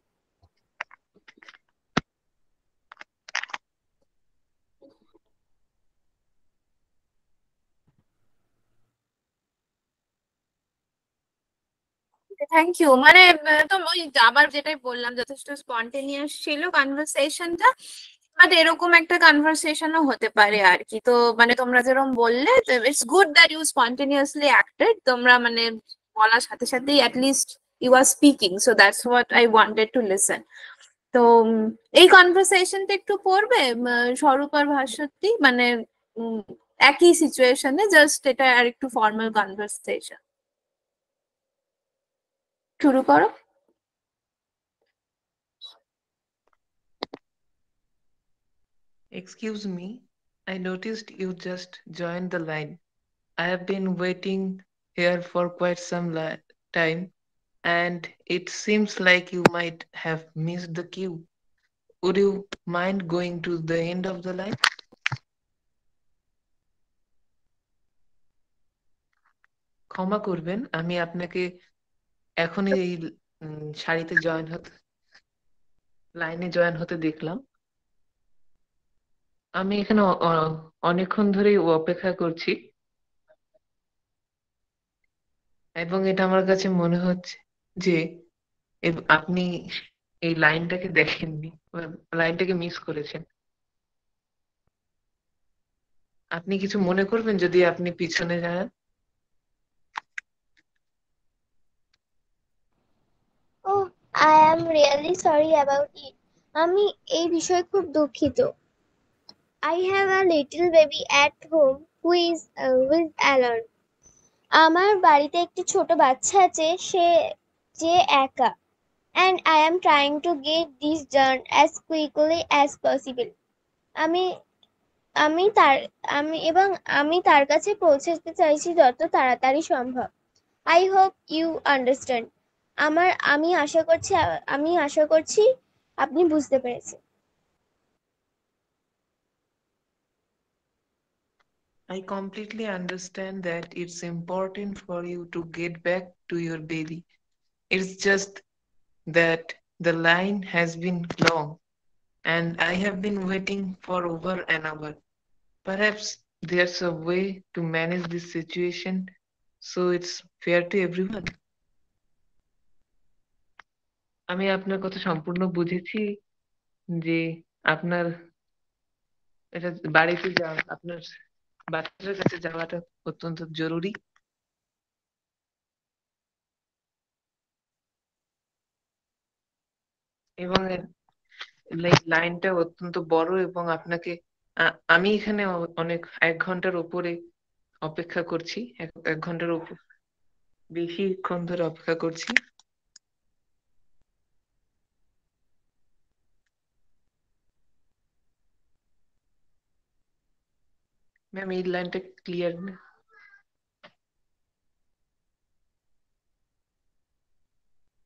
Thank you. মানে তো ওই আবার যেটাই বললাম যথেষ্ট স্পন্টেনিয়াস ছিল কনভারসেশনটা, বাট এরকম একটা কনভারসেশনও হতে পারে আর কি. তো মানে তোমরা যেরকম বললে it's good that you spontaneously acted. তোমরা মানে বলার সাথে সাথেই at least you are speaking, so that's what I wanted to listen. তো এই কনভারসেশনটা একটু পড়বে স্বরূপ আর ভাস্বতী, মানে একই সিচুয়েশনে, জাস্ট এটা আর একটু ফর্মাল কনভারসেশন. শুরু করো. Excuse me, I noticed you just joined the line. I have been waiting here for quite some time, and it seems like you might have missed the queue. Would you mind going to the end of the line? ক্ষমা করবেন, আমি আপনাকে এখনই এই সারিতে লাইনে join হতে দেখলাম. আমি এখানে অনেকক্ষণ ধরেই অপেক্ষা করছি এবং এটা আমার কাছে মনে হচ্ছে যে আপনি এই লাইনটাকে দেখেননি, লাইনটাকে মিস করেছেন. আপনি কিছু মনে করবেন যদি আপনি পিছনে যান? Oh, I am really sorry about it. আমি এই বিষয়ে খুব দুঃখিত. I have a little baby at home who is alone. আমার বাড়িতে একটি ছোট বাচ্চা আছে যে একা. And I am trying to get this done as quickly as possible. আমি তার কাছে পৌঁছাতে চাইছি যত তাড়াতাড়ি সম্ভব. I hope you understand. আমি আশা করছি আপনি বুঝতে পেরেছেন. I completely understand that it's important for you to get back to your baby. It's just that the line has been long and I have been waiting for over an hour. Perhaps there's a way to manage this situation so it's fair to everyone. আমি আপনার কথা সম্পূর্ণ বুঝেছি যে আপনার এটা বাড়িতে আপনার বাচ্চার কাছে যাওয়াটা অত্যন্ত জরুরি. এবং লাইনটা অত্যন্ত বড় এবং আপনাকে আমি এখানে অনেক 1 ঘন্টার উপরে অপেক্ষা করছি, 1 ঘন্টার উপর বেশিক্ষণ ধরে অপেক্ষা করছি। ম্যাম এই লাইনটা ক্লিয়ার না?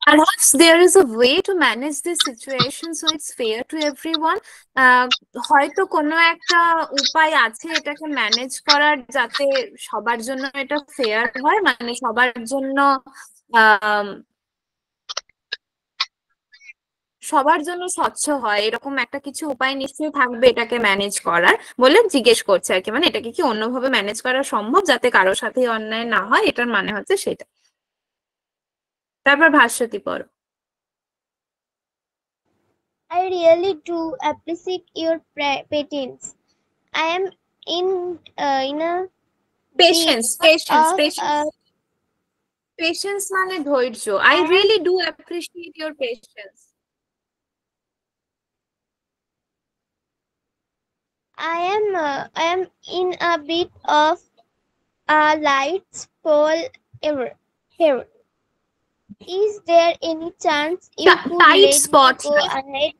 Perhaps there is a way to manage this situation so it's fair to everyone. হয়তো কোনো একটা উপায় আছে এটাকে ম্যানেজ করার, যাতে সবার জন্য এটা ফেয়ার হয়, মানে সবার জন্য স্বচ্ছ হয়, এরকম একটা কিছু উপায় নিশ্চয়ই থাকবে এটাকে ম্যানেজ করার বলে জিজ্ঞেস করছে আর কি। মানে এটাকে কি অন্যভাবে ম্যানেজ করা সম্ভব যাতে কারোর সাথে অন্যায় না হয়, এটার মানে হচ্ছে সেটা। তারপর ভাস্বতী পড়ো। I really do appreciate your patience. I am in a patience of patience মানে ধৈর্য। I really do appreciate your patience. I am in a bit of a light spell here. Is there any chance you could Tight let spot me go ahead?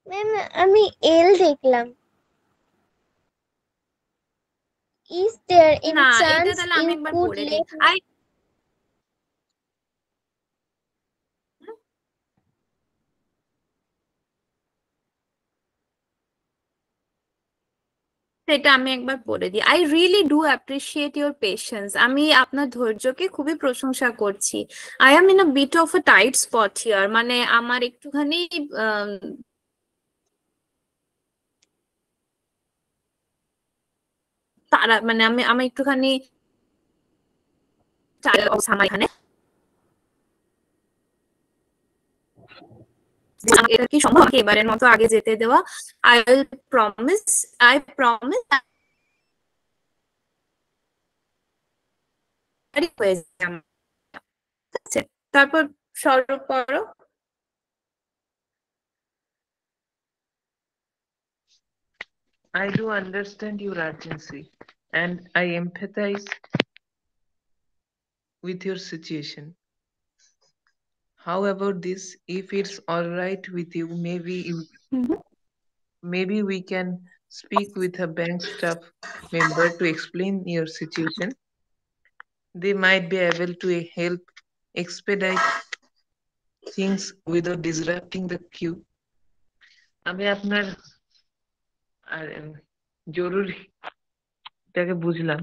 Ma'am আমি এল দেখলাম। Is there any না, এটা chance তাহলে আমি you একবার could পড়ে দিই। let me? সেটা আমি একবার পড়ে দিই। I really do appreciate your patience. আমি আপনার ধৈর্যকে খুবই প্রশংসা করছি। I am in a bit of a tight spot here, মানে আমার একটুখানি তারা, মানে আমি একটুখানি আমার এখানে এটা কি সম্ভব আমাকে এবারের মতো আগে যেতে দেওয়া? I will promise, I promise হয়ে যাবে। ঠিক আছে, তারপর স্বরূপ করো। I do understand your urgency and I empathize with your situation. How about this? If it's all right with you, maybe we can speak with a bank staff member to explain your situation. They might be able to help expedite things without disrupting the queue. আমি আপনার জরুরি এটাকে বুঝলাম।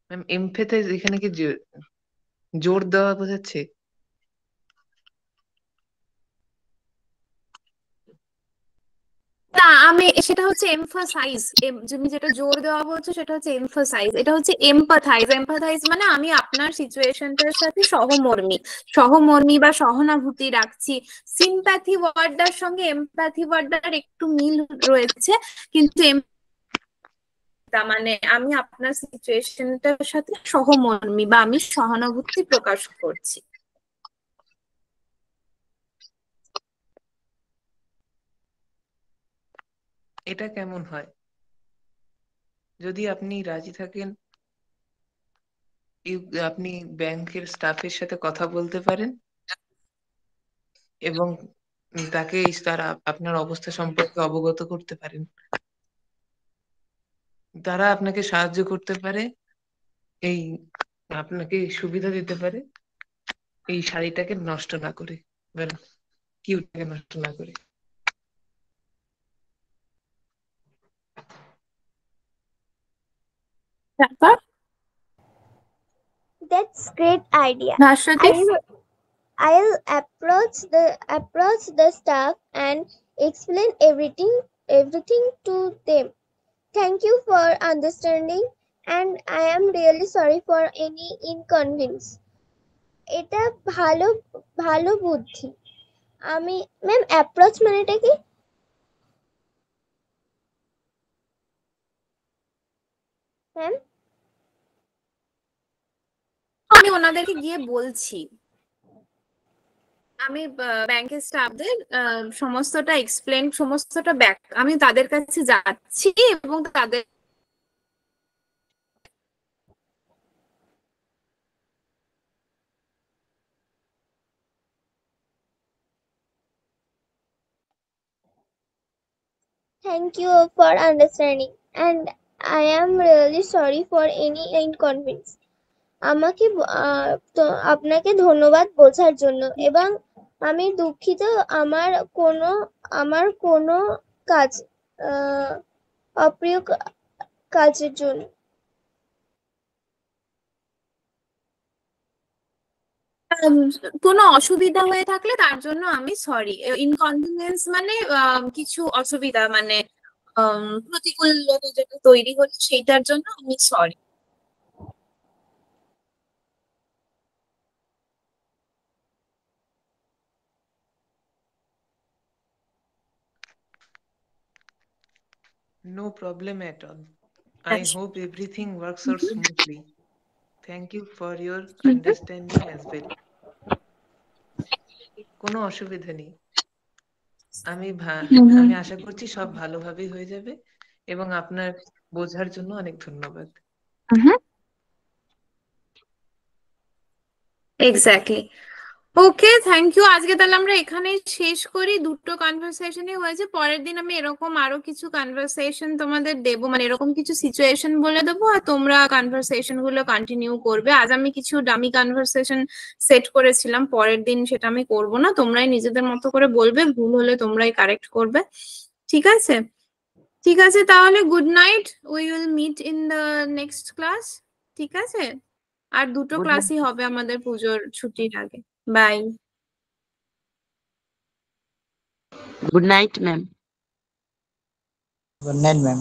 Ma'am emphasise এখানে কি জোর দেওয়া বোঝাচ্ছে? না, আমি সেটা হচ্ছে এমফাসাইজ, তুমি যেটা জোর দেওয়া বলছো সেটা হচ্ছে এমফাসাইজ, এটা হচ্ছে এমপাথাইজ। এমপাথাইজ মানে আমি আপনার সিচুয়েশনটার সাথে সহমর্মী বা সহানুভূতি রাখছি। সিম্প্যাথি ওয়ার্ডটার সঙ্গে এমপ্যাথি ওয়ার্ডটার একটু মিল রয়েছে, কিন্তু মানে আমি আপনার সিচুয়েশনটার সাথে সহমর্মী বা আমি সহানুভূতি প্রকাশ করছি। এটা কেমন হয়? যদি আপনি রাজি থাকেন, আপনি ব্যাংকের স্টাফের সাথে কথা বলতে পারেন এবং তাকে তারা আপনার অবস্থা সম্পর্কে অবগত করতে পারেন। তারা আপনাকে সাহায্য করতে পারে, এই আপনাকে সুবিধা দিতে পারে এই শাড়িটাকে নষ্ট না করে, কিউটাকে নষ্ট না করে। তারপর That's great idea. Bhaswati, I'll approach the staff and explain everything to them. Thank you for understanding and I am really sorry for any inconvenience. এটা ভালো ভালো বুদ্ধি। আমি ম্যাম অ্যাপ্রোচ মানেটা কি? ম্যাম আমি ওনাদেরকে গিয়ে বলছি, আমি ব্যাংকের স্টাফদের সমস্তটা এক্সপ্লেন, সমস্তটা ব্যাক আমি তাদের কাছে যাচ্ছি এবং তাদের thank you for understanding and I am really sorry for any inconvenience. আমাকে আপনাকে ধন্যবাদ বোঝার জন্য এবং আমি দুঃখিত আমার কোনো কাজ অপ্রিয় কাজের জন্য। কোনো অসুবিধা হয়ে থাকলে তার জন্য আমি সরি। ইনকনভিনিয়েন্স মানে কিছু অসুবিধা মানে প্রতিকূলতা যেটা তৈরি হলো সেইটার জন্য আমি sorry. No problem at all. I hope everything works out smoothly. Thank you for your understanding as well. কোনো অসুবিধা নেই। আমি আশা করছি সব ভালোভাবেই হয়ে যাবে এবং আপনার বোঝার জন্য অনেক ধন্যবাদ। এক্স্যাক্টলি। Okay, thank you. আজকে তাহলে আমরা এখানে শেষ করি, দুটো কনভারসেশনই হয়েছে। পরের দিন আমি এরকম আরো কিছু কনভারসেশন তোমাদের দেবো, মানে এরকম কিছু সিচুয়েশন বলে দেবো আর তোমরা কনভারসেশন গুলো কন্টিনিউ করবে। আজ আমি কিছু ডামি কনভারসেশন সেট করেছিলাম, পরের দিন সেটা আমি করব না, তোমরাই নিজেদের মতো করে বলবে, ভুল হলে তোমরাই কারেক্ট করবে। ঠিক আছে? ঠিক আছে, তাহলে good night, we will meet in the next class. ঠিক আছে? আর দুটো ক্লাসই হবে আমাদের পুজোর ছুটির আগে। By. Good night, ma'am. Good night, ma'am.